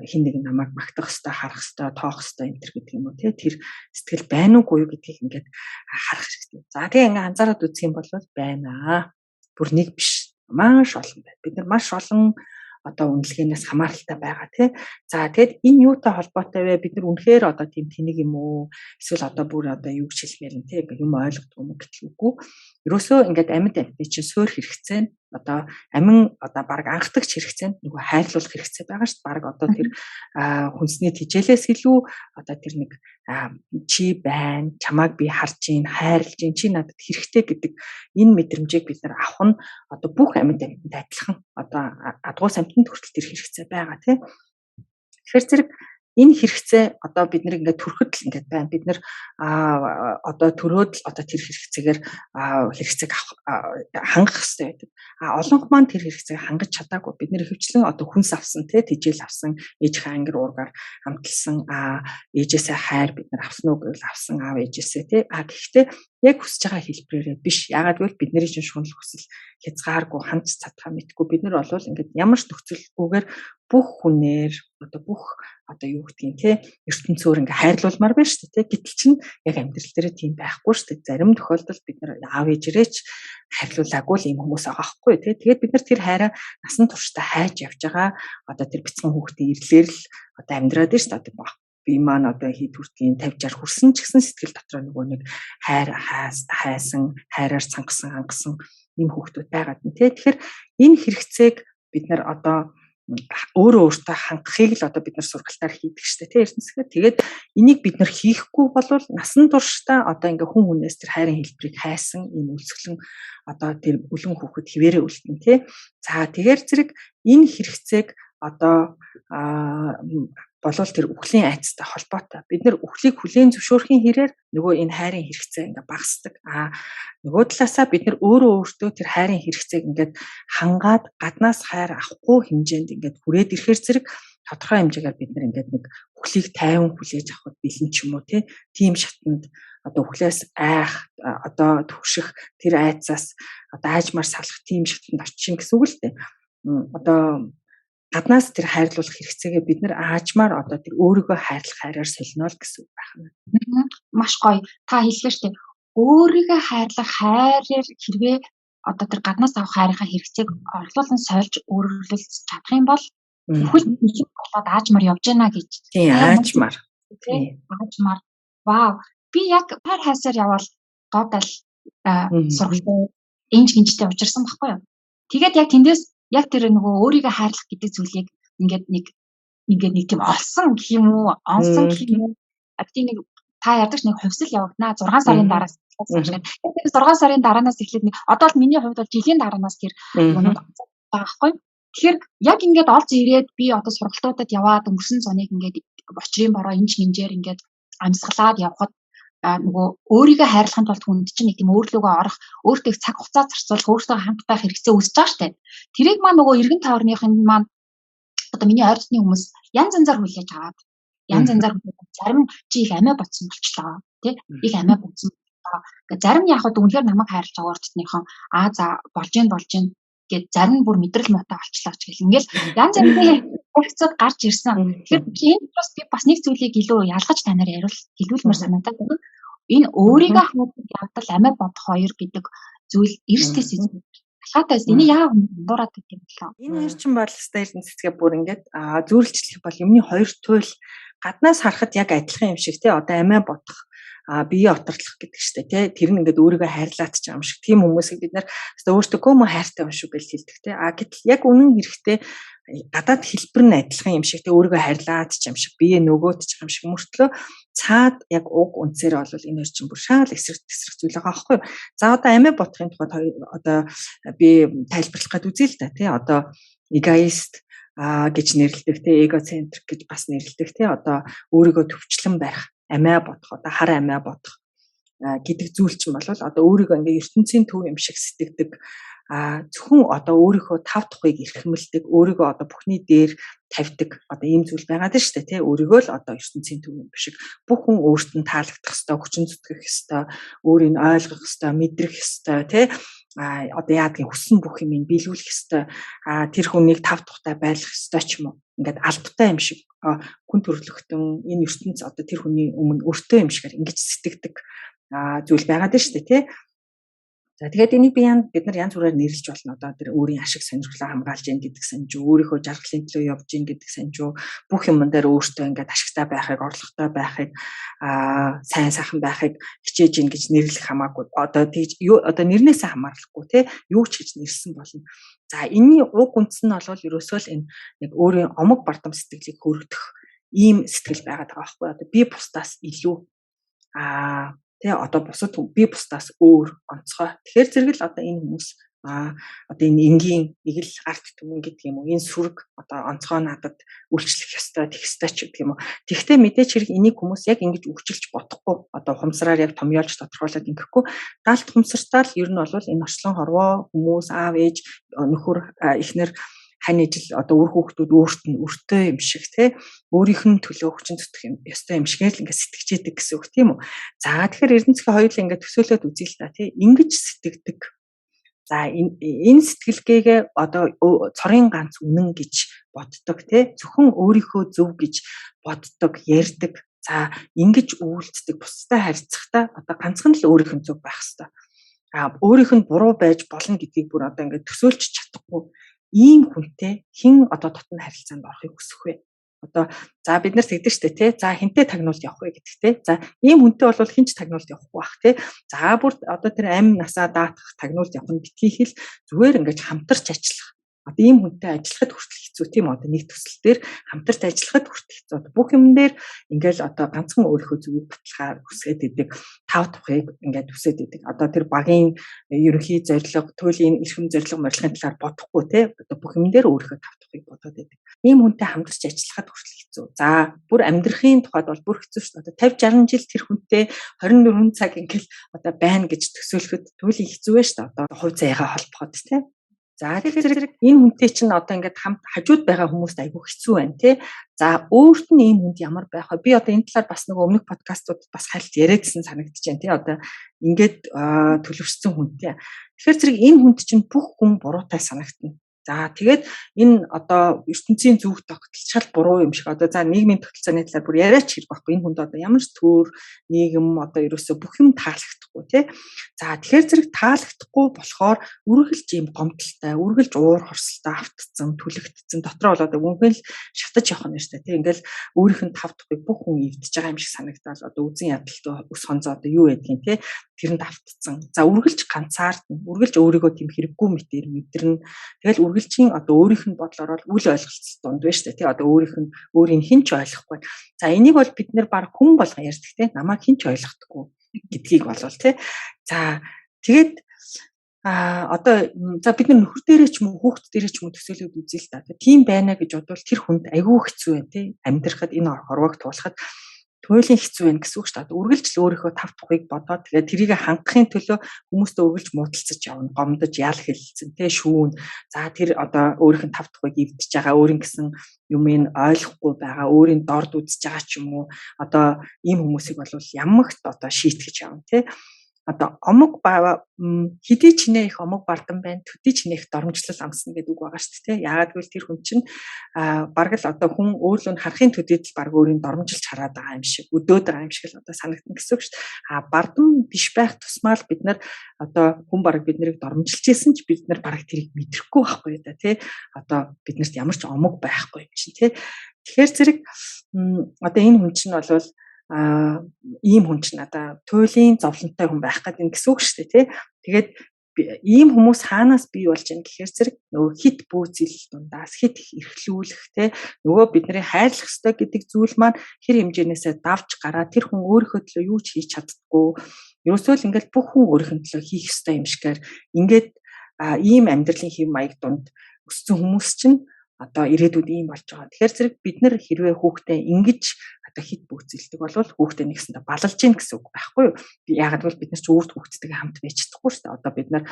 хин нэг намайг магтах хэвээр харах хэвээр тоох хэвээр энэ төр гэдэг юм уу тий. Тэр сэтгэл байна уугүй юу гэдгийг ингээд харах хэрэгтэй. За тэгээ ингээд анзаараад үзэх юм бол байна. Бүр нэг биш. Маш олон байна. Бид нар маш олон одоо үнэлгээнээс хамааралтай байгаа тий. За тэгэд энэ юутай холбоотой вэ? Бид нар үнэхээр одоо тийм тэнийг юм уу? Эсвэл одоо бүр одоо юу гэж хэлмээр юм тий. Ингээ юм ойлгохгүй юм гэтэл үгүй. Ерөөсөө ингээд амьд амьтны чинь суурь хэрэгцээ нь одоо амин одоо баг анхдагч хэрэгцээ нь нөгөө хайрлуулах хэрэгцээ байгаа шүү дээ. Баг одоо тэр хүнсний тижээлээс илүү одоо тэр нэг чи байна, чамайг би харж гин, хайрлж гин, чи надад хэрэгтэй гэдэг энэ мэдрэмжийг бид нар авах нь одоо бүх амьд амьтанд адилхан одоо адгуус амьтанд хүртэл тэр хэрэгцээ байгаа тийм. Тэгэхээр зэрэг энэ хэрэгцээ одоо бид нэг ингээд төрөхөд л ингээд байна. Бид нэр одоо төрөөд л одоо тэр хэрэгцээгээр хэрэгцээг хангах хэрэгтэй байдаг. Олонх маань тэр хэрэгцээг хангаж чадаагүй. Бид нэр хөвчлэн одоо хүнс авсан тий тижэл авсан, ээжийнхээ ангир уургаар хамталсан ээжээсээ хайр бид нар авсан уу гэвэл авсан аав ээжээсээ тий. Гэхдээ яг хүсэж байгаа хэлбэрээрээ биш. Яагаад гэвэл бидний чинь шунал хүсэл хязгааргүй хандж чадхаа мэдгүй. Бид нар бол ингээд ямар ч нөхцөлгүйгээр бүх хүнээр одоо бүх одоо юу гэдгийг те ертөнцөөр ингээ хайрлуулмаар байна шүү дээ. Гэтэл чинь яг амьдрал дээр тийм байхгүй шүү дээ. Зарим тохиолдолд бид нар аав ээжрээч хайрлуулаагүй л ийм хүмүүс байгаа байхгүй те. Тэгээд бид нар тэр хайраа насан туршдаа хайж явж байгаа одоо тэр бяцхан хүүхдийн ирлэр л одоо амьдраад байна шүү дээ. Би маань одоо хэд хүртгийн 50 60 хүрсэн ч гэсэн сэтгэл дотор нөгөө нэг хайр хайсан, хайраар цангасан, ангасан ийм хүүхдүүд байгаад нь тий. Тэгэхээр энэ хэрэгцээг бид нар одоо өөрөө өөртөө хангахыг л одоо бид нар сургалтаар хийдэг штэ тий ертөнцөөр. Тэгээд энийг бид нар хийхгүй болвол насан туршдаа одоо ингээ хүн хүнээс тэр хайрын хэлбэрийг хайсан ийм үлсгэлэн одоо тэр үлэн хүүхэд хിവэрэ үлдэн тий. За тэгэхээр зэрэг энэ хэрэгцээг одоо болвол тэр үхлийн айцтай холбоотой. Бид нэр үхлийг хүлээн зөвшөөрхийн хэрээр нөгөө энэ хайрын хэрэгцээ ингээ багасдаг. Нөгөө талаасаа бид нэр өөртөө тэр хайрын хэрэгцээг ингээд хангаад гаднаас хайр авахгүй хэмжээнд ингээд хүрээд ирэхээр зэрэг тодорхой хэмжээгээр бид нэр ингээд нэг үхлийг тайван хүлээж авахд бэлэн ч юм уу тийм шатанд одоо үхлээс айх одоо түгших тэр айцаас одоо аажмаар салах тийм шатанд орчих гэсэн үг л дээ. Одоо гаднаас тэр хайрлуулах хэрэгцээгээ бид нэр аажмаар одоо тэр өөрийгөө хайрлах хайраар солино л гэсэн үг байна. Маш гоё. Та хэллээ шүү дээ. Өөрийгөө хайрлах хайраар хэрвээ одоо тэр гаднаас авах хайрынхаа хэрэгцээг орлуулан сольж өөрөглөж чадах юм бол бүхэл бэлэг болоод аажмаар явж гинэ гэж. Тийм аажмаар. Аажмаар. Вау. Би яг хайр хайсаар явбал доодал сургалтын энж гинжтэй учирсан байхгүй юу? Тэгээд яг тэндээс яг тэр нөгөө өөрийгөө хайрлах гэдэг зүйлийг ингээд нэг тийм олсон гэх юм уу? Онсон гэх юм уу? Тийм нэг та ядаж нэг хувьсэл явагдана 6 сарын дараас эхлээд. Тэгээд 6 сарын дараанаас эхлээд нэг одоо л миний хувьд бол жилийн дараанаас тэр юмуд байгаа байхгүй. Тэгэхээр яг ингээд олж ирээд би одоо сургалтуудад яваад өнгөрсөн цоныг ингээд очрын бороо энж гинжээр ингээд амьсгалаад явхад нөгөө өөрийгөө хайрлахын тулд хүнд чинь нэг тийм өөрлөгөө орох, өөртөө цаг хугацаа зарцуулах, өөртөө хамт байх хэрэгцээ үүсэж байгаа штэ. Тэрийг маань нөгөө эргэн тойрныхын маань одоо миний ойр дотны хүмүүс янз янзаар хүлээж аваад зарим чи их амиа бодсон болчлоо тий их амиа бодсон. Зарим яг хад үнэхээр намайг хайрлаж байгаа ойр дотныхон за болж гин гэд зарим бүр мэдрэл муутай болчлоо ч гэл ингээл янз янзын хэрэгцээд гарч ирсэн. Тэгэхээр энэ бас би бас нэг зүйлийг илүү ялгаж танаар хэлүүлмээр санагдаад байна. Энэ өөрийгөө хамгаалах явдал амиа бодох хоёр гэдэг зүйл эрсдэс эзэн. Халаатай энийг яагаад дуурайд гэдэг юм болоо. Энэ хоёр чинь бол стайлын цэцгээ бүр ингээд зүйрлжлэх бол юмны хоёр туйл гаднаас харахад яг адилхан юм шиг тий одоо амиа бодох бие отортлох гэдэг штэ тий тэр нь ингээд өөрийгөө хайрлаад ч юм шиг тийм хүмүүсийг бид нэр өөртөө көмө хайртай юм шүү гэж хэлдэг тий гэтэл яг үнэн хэрэгтээ гадаад хэлбэр нь адилхан юм шиг тий өөрийгөө хайрлаад ч юм шиг бие нөгөөд ч юм шиг мөртлөө цаад яг уг үнцээр бол энэ хоёр чинь бүр шаал эсрэг зүйл байгаа байхгүй юу. За одоо амиа бодохын тухайд одоо би тайлбарлах гээд үзье л да тий одоо эгоист гэж нэрлэдэг тий эгоцентрик гэж бас нэрлэдэг тий одоо өөрийгөө төвчлэн барих амиа бодох одоо хар амиа бодох гэдэг зүйл чинь бол одоо өөрийгөө ингээ ертөнцийн төв юм шиг сэтгэдэг зөвхөн одоо өөрийнхөө тав тухыг эрхэмлдэг өөрийгөө одоо бүхний дээр тавьдаг одоо ийм зүйл байгаад байна шүү дээ тий өөрийгөө л одоо ертөнцийн төв юм шиг бүх хүн өөрт нь таалагдах ёстой хүчин зүтгэх ёстой өөрийг ойлгох ёстой мэдрэх ёстой тий одоо яадгийн хүссэн бүх юм биелүүлэх ёстой тэр хүнийг тав тухтай байлгах ёстой ч юм уу ингээд албатай юм шиг хүн төрөлхтөн энэ ертөнц одоо тэр хүний өмнө өртөө юм шигээр ингэж сэтгэдэг зүйл байгаад байна шүү дээ тий. За тэгээд энийг бид нар янз бүрээр нэрлэж болно. Одоо тэр өөрийн ашиг сонирхлоо хамгаалж гин гэдэг санжуу, өөрийнхөө жаргалын төлөө явж гин гэдэг санжуу, бүх юмн дээр өөртөө ингээд ашигтай байхыг, орлоготой байхыг, сайн сайхан байхыг хичээж гин гэж нэрлэх хамаагүй. Одоо тийж одоо нэрнээсээ хамаарахгүй тий юу ч гэж нэрлсэн болно. За энэний уг үндэс нь бол ерөөсөө л энэ нэг өөрийн омог бардам сэтгэлийг хөргөх ийм сэтгэл байгаад байгаа байхгүй. Одоо би бусдаас илүү тэ одоо бусад би бусдаас өөр онцгой. Тэгэхээр зэрэг л одоо энэ хүмүүс одоо энэ энгийн эгэл арт түмэн гэдэг юм уу энэ сүрэг одоо онцгой надад үйлчлэх ёстой тех ёстой ч гэдэг юм уу. Тэгвэл мэдээч хэрэг энийг хүмүүс яг ингэж өгчилж бодохгүй одоо хумсраар яг томьёолж тодорхойлоод ингэхгүй даалт хумсартаа л ер нь бол энэ орчлон хорвоо хүмүүс аав ээж нөхөр эхнэр хань ижил одоо үр хүүхдүүд өөрт нь өртөө юм шиг те өөрийнх нь төлөө хүчин зүтгэх юм ёстой юм шигээр л ингээд сэтгэж яадаг гэсэн үг тийм үү. За тэгэхээр Эрдэнэсийн хоёулаа ингээд төсөөлөд үзье л да тий ингэж сэтгэдэг. За энэ сэтгэлгээгээ одоо цорын ганц үнэн гэж боддог тий зөвхөн өөрийнхөө зөв гэж боддог, ярьдаг. За ингэж үйлддэг, бусдад харьцахдаа одоо ганцхан л өөрийнх нь зөв байх хэрэгтэй. Өөрийнх нь буруу байж болно гэдгийг бүр одоо ингээд төсөөлж чадахгүй ийм хүнтэй хэн одоо дотн харилцаанд орохыг хүсэх вэ? Одоо за бид нар тэгдэг штэ тий. За хинтээ тагнуулд явах вэ гэдэгтэй. За ийм хүнтэй бол хинч тагнуулд явахгүй бах тий. За бүр одоо тэр амь насаа даатгах тагнуулд явах нь битгий хэл зүгээр ингэж хамтарч ажиллах. Одоо ийм хүнтэй ажиллахад хүртэл хэцүү тийм үү? Одоо нэг төсөл дээр хамтарч ажиллахад хүртэл хэцүү. Бүх юм дээр ингээл одоо ганцхан өөрийнхөө зүгийг баталгаар хүсгээд идэг, тав тухыг ингээд хүсээд идэг. Одоо тэр багийн ерөнхий зорилго, туйлын эрхэм зорилго морилгын талаар бодохгүй тий. Одоо бүх юм дээр өөрийнхөө тав тухыг бодоод идэг. Ийм хүнтэй хамтарч ажиллахад хүртэл хэцүү. За бүр амьдрахын тухайд бол бүр хэцүү шүү дээ. 50 60 жил тэр хүнтэй 24 цаг ингээл одоо байна гэж төсөөлөхөд туйлын хэцүү вэ шүү дээ. Одоо хувь заяагаа холбоход тий. За тэгэхээр энэ хүнтэй чинь одоо ингээд хамт хажууд байгаа хүмүүст айгүй хэцүү байна тий. За өөрт нь ийм хүнд ямар байх вэ? Би одоо энэ талаар бас нөгөө өмнөх подкастууд бас хайлт яриадсэн санагдаж байна тий. Одоо ингээд төлөвшсөн хүнтэй. Тэгэхээр зэрэг энэ хүнд чинь бүх хүн буруутай санагдана. За тэгээд энэ одоо ертөнцийн зүг тогтолцол шал буруу юм шиг одоо за нийгмийн тогтолцооны талаар бүр яриач хэрэг байхгүй энэ хүнд одоо ямар ч төр нийгэм одоо ерөөсө бүх юм таалагдахгүй тий. За тэгэхээр зэрэг таалагдахгүй болохоор үргэлж ийм гомдолтой үргэлж уур хорсолтой автцсан түлэгдсэн дотроо бол одоо үнхэн л шатаж явах нь шүү дээ тий. Ингээл өөрийнх нь тав тухыг бүх хүн эвдэж байгаа юм шиг санагдаад одоо үзэн ядалтай ус хонцоо одоо юу байдгийг тий. Тэрэнд автцсан. За үргэлж ганцаардна үргэлж өөрийгөө тийм хэрэггүй мэтэр мэдэрнэ. Тэгэл үргэлжийн одоо өөрийнх нь бодлоор бол үл ойлголцол дунд байна шүү дээ тий одоо өөрийн хинч ойлгохгүй. За энийг бол бид нэр баг хүн болго ярьдаг тий намайг хинч ойлгохгүй гэдгийг болвол тий. За тэгээд одоо за бид нар нөхөр дээрээ ч юм уу хүүхд дээрээ ч юм уу төсөөлөд үзье л да. Тийм байна гэж бодвол тэр хүнд айгүй хэцүү байна тий амьдрахад энэ хорвоог туулахад туйлын хэцүү байна гэсэн үг шүү дээ. Үргэлж л өөрийнхөө тав тухыг бодоод тэгээд тэрийг хангахын төлөө хүмүүстэй үргэлж муудалцаж явна, гомдож ял хэлэлцэн, тэ шүүн. За тэр одоо өөрийнх нь тав тухыг эвдэж байгаа, өөрийн гэсэн юмыг ойлгохгүй байгаа, өөрийн дорд үзэж байгаа ч юм уу. Одоо ийм хүмүүсийг бол ямагт одоо шийтгэж явна, тэ. Одоо омог хэдий чинээ их омог бардан байна, төдий чинээ их доромжлол амсна гэдэг үг байгаа шүү дээ. Яагаад гэвэл тэр хүн чинь бараг л одоо хүн өөрлөө харахын төдийд л бараг өөрийн доромжилж хараад байгаа юм шиг, өдөөд байгаа юм шиг л одоо санагдана гэсэн үг шүү дээ. Бардан биш байх тусмаа л бид нар одоо хүн бараг бид нарыг доромжилж ийсэн ч бид нар бараг тэрийг мэдрэхгүй байхгүй да тий. Одоо биднэрт ямар ч омог байхгүй юм чинь тий. Тэгэхээр зэрэг одоо энэ хүн чинь болвол ийм хүн чинь надаа туйлын зовлонтой хүн байх гэдэг нь гэсэн үг шүү дээ тий. Тэгээд ийм хүмүүс хаанаас бий болж байна гэхээр зэрэг нөгөө хит бүүцэл дундаас хит эрхлүүлэх тий нөгөө бидний хайрлах ёстой гэдэг зүйл маань хэр хэмжээнээсээ давж гараад тэр хүн өөрийнхөө төлөө юу ч хийж чаддаггүй. Ерөөсөө л ингээд бүх хүн өөрийнхөө төлөө хийх ёстой юм шигээр ингээд ийм амьдралын хэв маяг дунд өссөн хүмүүс чинь одоо ирээдүйд ийм болж байгаа. Тэгэхээр зэрэг бид нар хэрвээ хүүхдээ ингэж одоо хит бүүцэлдэг болвол хүүхдээ нэгсэндээ балалж гин гэсэн үг байхгүй юу? Яагаад гэвэл бид нар ч өөрт хүүхдтэйгээ хамт байж чадахгүй шүү дээ. Одоо бид нар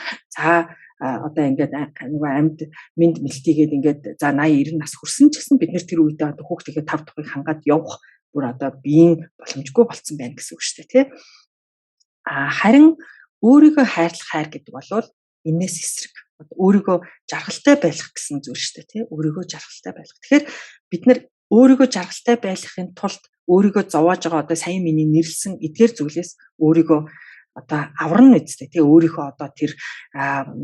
одоо ингээд нөгөө амьд мэд мэлтийгээд ингээд за 80 90 нас хүрсэн ч гэсэн бид нар тэр үедээ одоо хүүхдтэйгээ тав тухыг хангаад явах бүр одоо биеийн боломжгүй болцсон байна гэсэн үг шүү дээ тий. Харин өөрийгөө хайрлах хайр гэдэг болвол энэс эсрэг өөрийгөө жаргалтай байлгах гэсэн зүйл шүү дээ тий. Өөрийгөө жаргалтай байлгах. Тэгэхээр бид нар өөрийгөө жаргалтай байлгахын тулд өөрийгөө зовоож байгаа одоо сая миний нэрлсэн эдгээр зүйлээс өөрийгөө одоо аварна үстэй тий. Өөрийнхөө одоо тэр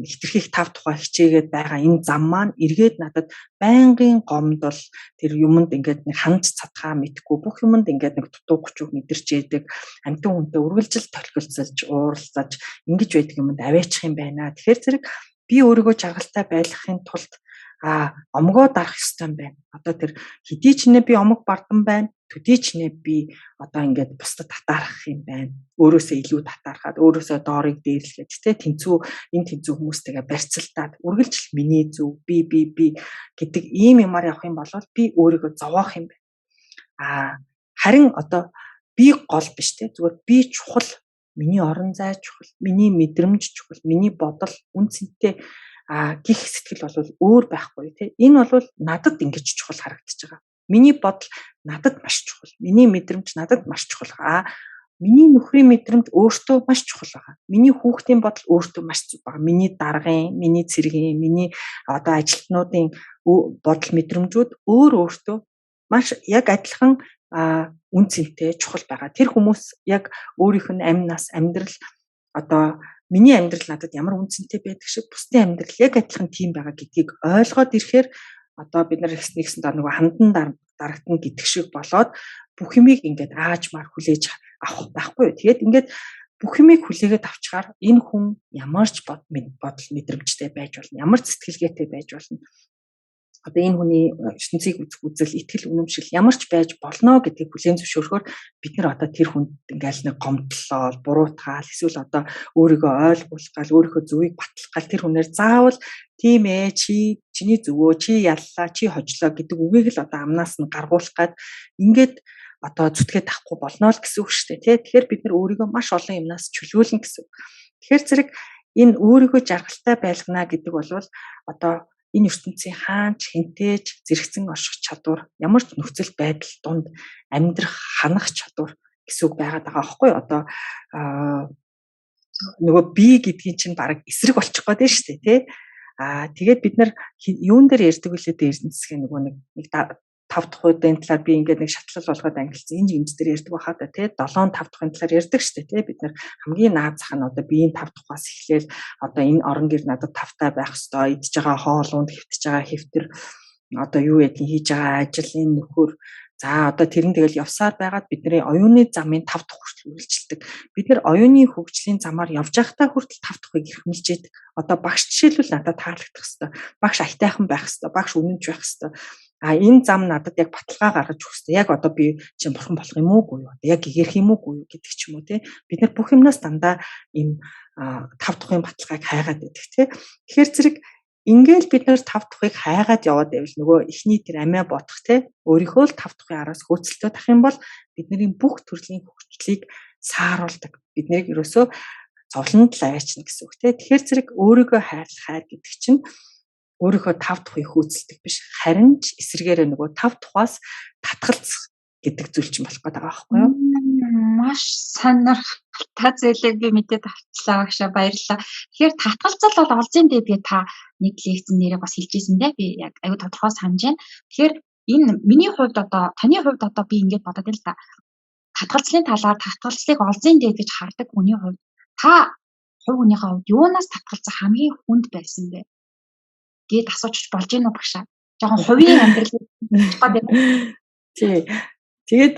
хитрхийх тав тухай хичээгээд байгаа энэ зам маань эргээд надад байнгын гомдол тэр юмд ингээд нэг хандж цадхаа мэдгүй бүх юмд ингээд нэг дутуу гүчүүг мэдэрч яадаг амтан хүнтэй үргэлжил толгилцолж ууралцаж ингэж байдаг юмд аваачих юм байна. Тэгэхээр зэрэг би өөрийгөө жаргалтай байлгахын тулд омгоо дарах ёстой юм байна. Одоо тэр хэдий ч нэ би омог бардан байна. Төдий ч нэ би одоо ингээд бусдад татаарах юм байна. Өөрөөсөө илүү татаархаад, өөрөөсөө доорыг дээрлэхэд тэ тэнцүү энэ тэнцүү хүмүүстэйгээ барьцалтаад үргэлж миний зөв би гэдэг ийм юмар явах юм бол би өөрийгөө зовоох юм байна. Харин одоо би гол биш тэ зүгээр би чухал, миний орон зай чухал, миний мэдрэмж чухал, миний бодол үн цэнтэй гих сэтгэл бол өөр байхгүй тий. Энэ бол надад ингэж чухал харагдаж байгаа. Миний бодол надад маш чухал. Миний мэдрэмж надад маш чухал. Миний нөхрийн мэдрэмж өөртөө маш чухал байгаа. Миний хүүхдийн бодол өөртөө маш зүг байгаа. Миний даргын, миний цэргийн, миний одоо ажилтнуудын бодол мэдрэмжүүд өөртөө маш яг адилхан үн цэнтэй чухал байгаа. Тэр хүмүүс яг өөрийнх нь амнаас амьдрал одоо миний амьдрал надад ямар үн цэнтэй байдаг шиг бусдын амьдрал яг адилхан тийм байгаа гэдгийг ойлгоод ирэхээр одоо бид нар нэгсэн нөгөө хандан дарагдана гэдэг шиг болоод бүх юмыг ингээд аажмаар хүлээж авах байхгүй. Тэгээд ингээд бүх юмыг хүлээгээд авчихаар энэ хүн ямар ч бодол мэдрэмжтэй байж болно. Ямар сэтгэлгээтэй байж болно. Одоо энэ хүний ертөнцийг үзэл итгэл үнэмшил ямар ч байж болно гэдгийг хүлээн зөвшөөрөхөөр бид нар одоо тэр хүнд ингээл нэг гомдлол, буруутгаал эсвэл одоо өөрийгөө ойлгуулгаал, өөрийнхөө зүвийг батлахгаал тэр хүнээр заавал тийм ээ чиний зөвөө, чи яллаа, чи хожлоо гэдэг үгийг л одоо амнаас нь гаргуулах гад ингээд одоо зүтгээд авахгүй болно л гэсэн үг шүү дээ тий. Тэгэхээр бид нар өөрийгөө маш олон юмнаас чөлөөлнө гэсэн. Тэгэхээр зэрэг энэ өөрийгөө жаргалтай байлгана гэдэг бол одоо энэ ертөнцийн хаанч хинтээж зэрэгцэн орших чадвар, ямар ч нөхцөл байдал донд амьдрах ханах чадвар гэсэн үг байгаад байгаа байхгүй юу? Одоо нөгөө би гэдгийн чинь баг эсрэг болчих гээд шүү дээ тий. Тэгээд бид нар юун дээр ярьдаг үлээ дээр хэсэг нөгөө нэг 5 дахь үеийн талаар би ингээд нэг шатлал болгоод ангилсан. Энэ жимс дээр ярьдаг байхаа да тий 7 5 дахьын талаар ярьдаг шүү дээ тий. Бид нар хамгийн наад зах нь одоо биеийн 5 дахьаас эхлээл одоо энэ орон гэр надад 5 таа байх ёстой. Идж байгаа хоолунд хэвтэж байгаа хэвтэр одоо юу гэдгийг хийж байгаа ажил энэ нөхөр за одоо тэр нь тэгэл явсаар байгаад бидний оюуны замын 5 дахь хүртэл үргэлжилдэг. Бид нар оюуны хөгжлийн замаар явж байхдаа хүртэл 5 дахьыг эрхэмлж яадаг. Одоо багш жишээлбэл надад таалагдах хэвээр. Багш аятайхан байх хэвээр. Багш үнэнч байх хэвээр. Энэ зам надад яг баталгаа гаргаж өгөх хэрэгтэй. Яг одоо би чинь бурхан болох юм уугүй юу? Яг гэгэрх юм уугүй юу гэдэг ч юм уу тий. Бид нар бүх юмнаас дандаа ийм 5 дахьын баталгааг хайгаад байдаг тий. Тэгэхээр зэрэг ингээл бид нар 5 дахьыг хайгаад яваад байвал нөгөө эхний тэр амиа бодох тий. Өөрийнхөө л 5 дахьын араас хөөцөлтөө тах юм бол бидний бүх төрлийн хөгжлийг сааруулдаг. Биднийг ерөөсөө зовлонд л аваачна гэсэн үг тий. Тэгэхээр зэрэг өөрийгөө хайр гэдэг чинь өөрийнхөө 5 дахьыг хөөцөлдөг биш. Харин ч эсрэгээрээ нөгөө 5 тухаас татгалзах гэдэг зүйл чинь болох гэдэг байгаа байхгүй юу? Маш сонирхолтой зүйлийг би мэдээд авчлаа багшаа баярлалаа. Тэгэхээр татгалзал бол олзын дээд та нэг лекцэн нэрээ бас хэлжсэн дээ. Би яг аюу тодорхой санаж байна. Тэгэхээр энэ миний хувьд одоо таны хувьд одоо би ингэж бодоод байна л да. Татгалзлын талаар татгалзлыг олзын дээд гэж хардаг хүний хувьд та хувь хүнийхээ хувьд юунаас татгалзах хамгийн хүнд байсан бэ? Гээд асууж болж гин үү багшаа. Жохон хувийн амьдралыг тий. Тэгээд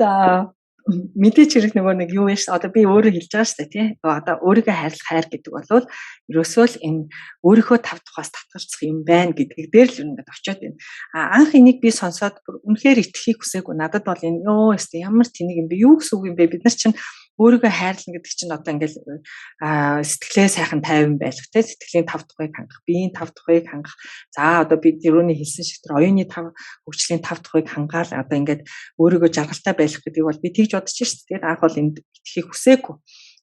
мэдээч хэрэг нөгөө нэг юу вэ ш одоо би өөрөө хэлж байгаа шүү дээ тий. Одоо өөрийгөө хайрлах хайр гэдэг бол ерөөсөө л энэ өөрийнхөө 5 тухаас татгалзах юм байна гэдгийг дээр л ингээд очиод байна. Анх энийг би сонсоод үнэхээр итгэхийг хүсээгүй. Надад бол энэ ямар тэнэг юм бэ? Юу гэсэн үг юм бэ? Бид нар чинь өөрийгөө хайрлна гэдэг чинь одоо ингээл сэтгэлээ сайхан тайван байлгах тий сэтгэлийн 5 тухыг хангах, биеийн 5 тухыг хангах. За одоо би тэрүүний хэлсэн шиг тэр оюуны 5 хөгжлийн 5 тухыг хангаал одоо ингээд өөрийгөө жаргалтай байлгах гэдэг бол би тэгж бодож шээ. Тэгээд анх бол энд итгэхийг хүсээгүй.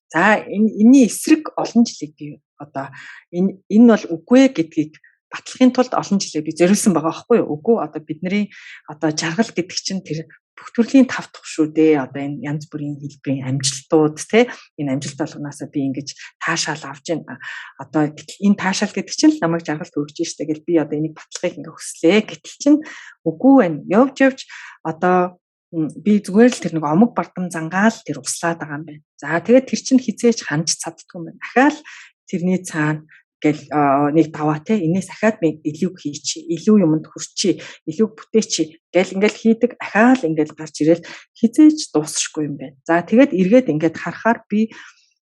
За энэний эсрэг олон жилиг би одоо энэ бол үгүй гэдгийг батлахын тулд олон жилээ би зориулсан байгаа байхгүй юу? Үгүй одоо бидний одоо жаргал гэдэг чинь тэр бүх төрлийн 5 дахь шүү дээ. Одоо энэ янз бүрийн хэлбэрийн амжилтууд тий энэ амжилт болгоноосоо би ингэж таашаал авч байна. Одоо энэ таашаал гэдэг чинь намайг жаргалд хүргэж штэ гэж би одоо энийг батлахыг ингээ хүслээ. Гэтэл чинь үгүй байна. Явж одоо би зүгээр л тэр нэг омог бардам зангаал тэр услаад байгаа юм байна. За тэгээд тэр чинь хизээч ханж цаддгүй юм байна. Дахиад тэрний цаана гэл нэг даваа те энэс ахаад би илүү хийчих, илүү юмд хүрчи, илүү бүтээчи гэл ингээл хийдэг ахаал ингээл гарч ирэл хизээч дуусахгүй юм байна. За тэгээд эргээд ингээд харахаар би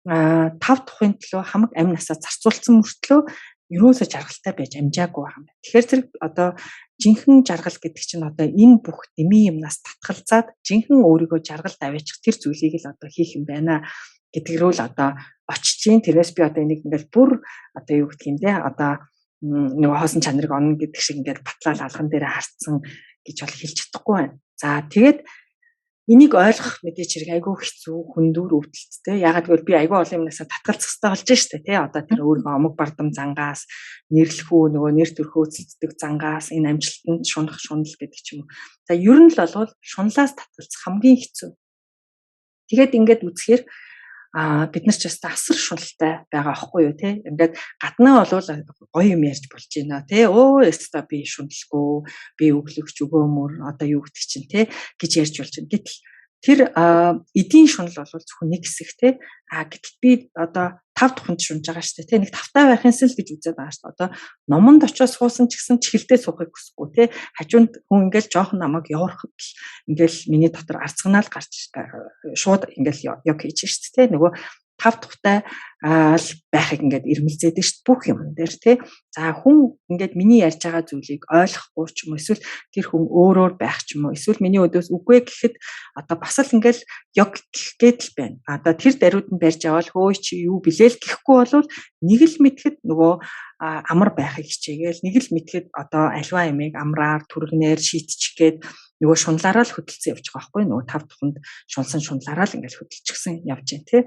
5 тухын төлөө хамаг амь насаа зарцуулсан мөртлөө ерөөсө жаргалтай байж амжаагүй байгаа юм байна. Тэгэхээр зэрэг одоо жинхэнэ жаргал гэдэг чинь одоо энэ бүх дэмий юмнаас татгалзаад жинхэнэ өөрийгөө жаргалд аваачих тэр зүйлийг л одоо хийх юм байна гэдгэрүү л одоо очиж чинь тэрээс би одоо энийг ингээл бүр одоо юу гэх юм бэ одоо нэг хоосон чанарыг онно гэдэг шиг ингээд батлал алган дээр харцсан гэж бол хэлж чадахгүй байна. За тэгээд энийг ойлгох мэдээч хэрэг айгүй хэцүү хүндүр өвдөлттэй. Ягаад гэвэл би айгүй олон юмнасаа татгалзах хэрэгтэй болж штэ тий. Одоо тэр өөрийнхөө омог бардам зангаас нэрлэхүү нөгөө нэр төрхөө цэцдэг зангаас энэ амжилтанд шунах шунал гэдэг ч юм уу. За ер нь л болвол шуналаас татгалзах хамгийн хэцүү. Тэгээд ингээд үзэхээр бид нар ч бас асар шуналтай байгаа аахгүй юу тий. Ингээд гаднаа болвол гоё юм ярьж болж байна тий. Өстө би шуналгүй, би өглөгч өгөөмөр одоо юу гэдэг чинь тий гэж ярьж болж байна. Гэтэл тэр эдийн шунал бол зөвхөн нэг хэсэг тий. Гэтэл би одоо 5 туханд шунж байгаа шүү дээ тий. Нэг тавтай байхын л гэж үзээд байгаа шүү дээ. Одоо номонд очиж суусан ч гэсэн чихэлдээ суухыг хүсэхгүй тий. Хажуунд хүн ингээл жоохон намайг явуурхад л ингээл миний дотор арцганаал гарч шууд ингээл яг хийж шүү дээ тий. Нөгөө 5 тухтай л байхыг ингээд ирмэлзээдэг шүү дээ бүх юм дээр тий. За хүн ингээд миний ярьж байгаа зүйлийг ойлгохгүй ч юм уу эсвэл тэр хүн өөрөөр байх ч юм уу эсвэл миний өдөөс үгүй гэхэд одоо бас л ингээл яг гээд л байна. Одоо тэр даруйд нь барьж аваад хөөе чи юу билээл гэхгүй болвол нэг л мэдхэд нөгөө амар байхыг хичээгээл нэг л мэдхэд одоо альва ямиг амраар түргнээр шийтчих гээд нөгөө шунлаараа л хөдөлсөн явж байгаа байхгүй нөгөө 5 туханд шунсан шунлаараа л ингээл хөдөлчихсэн явж байна тий.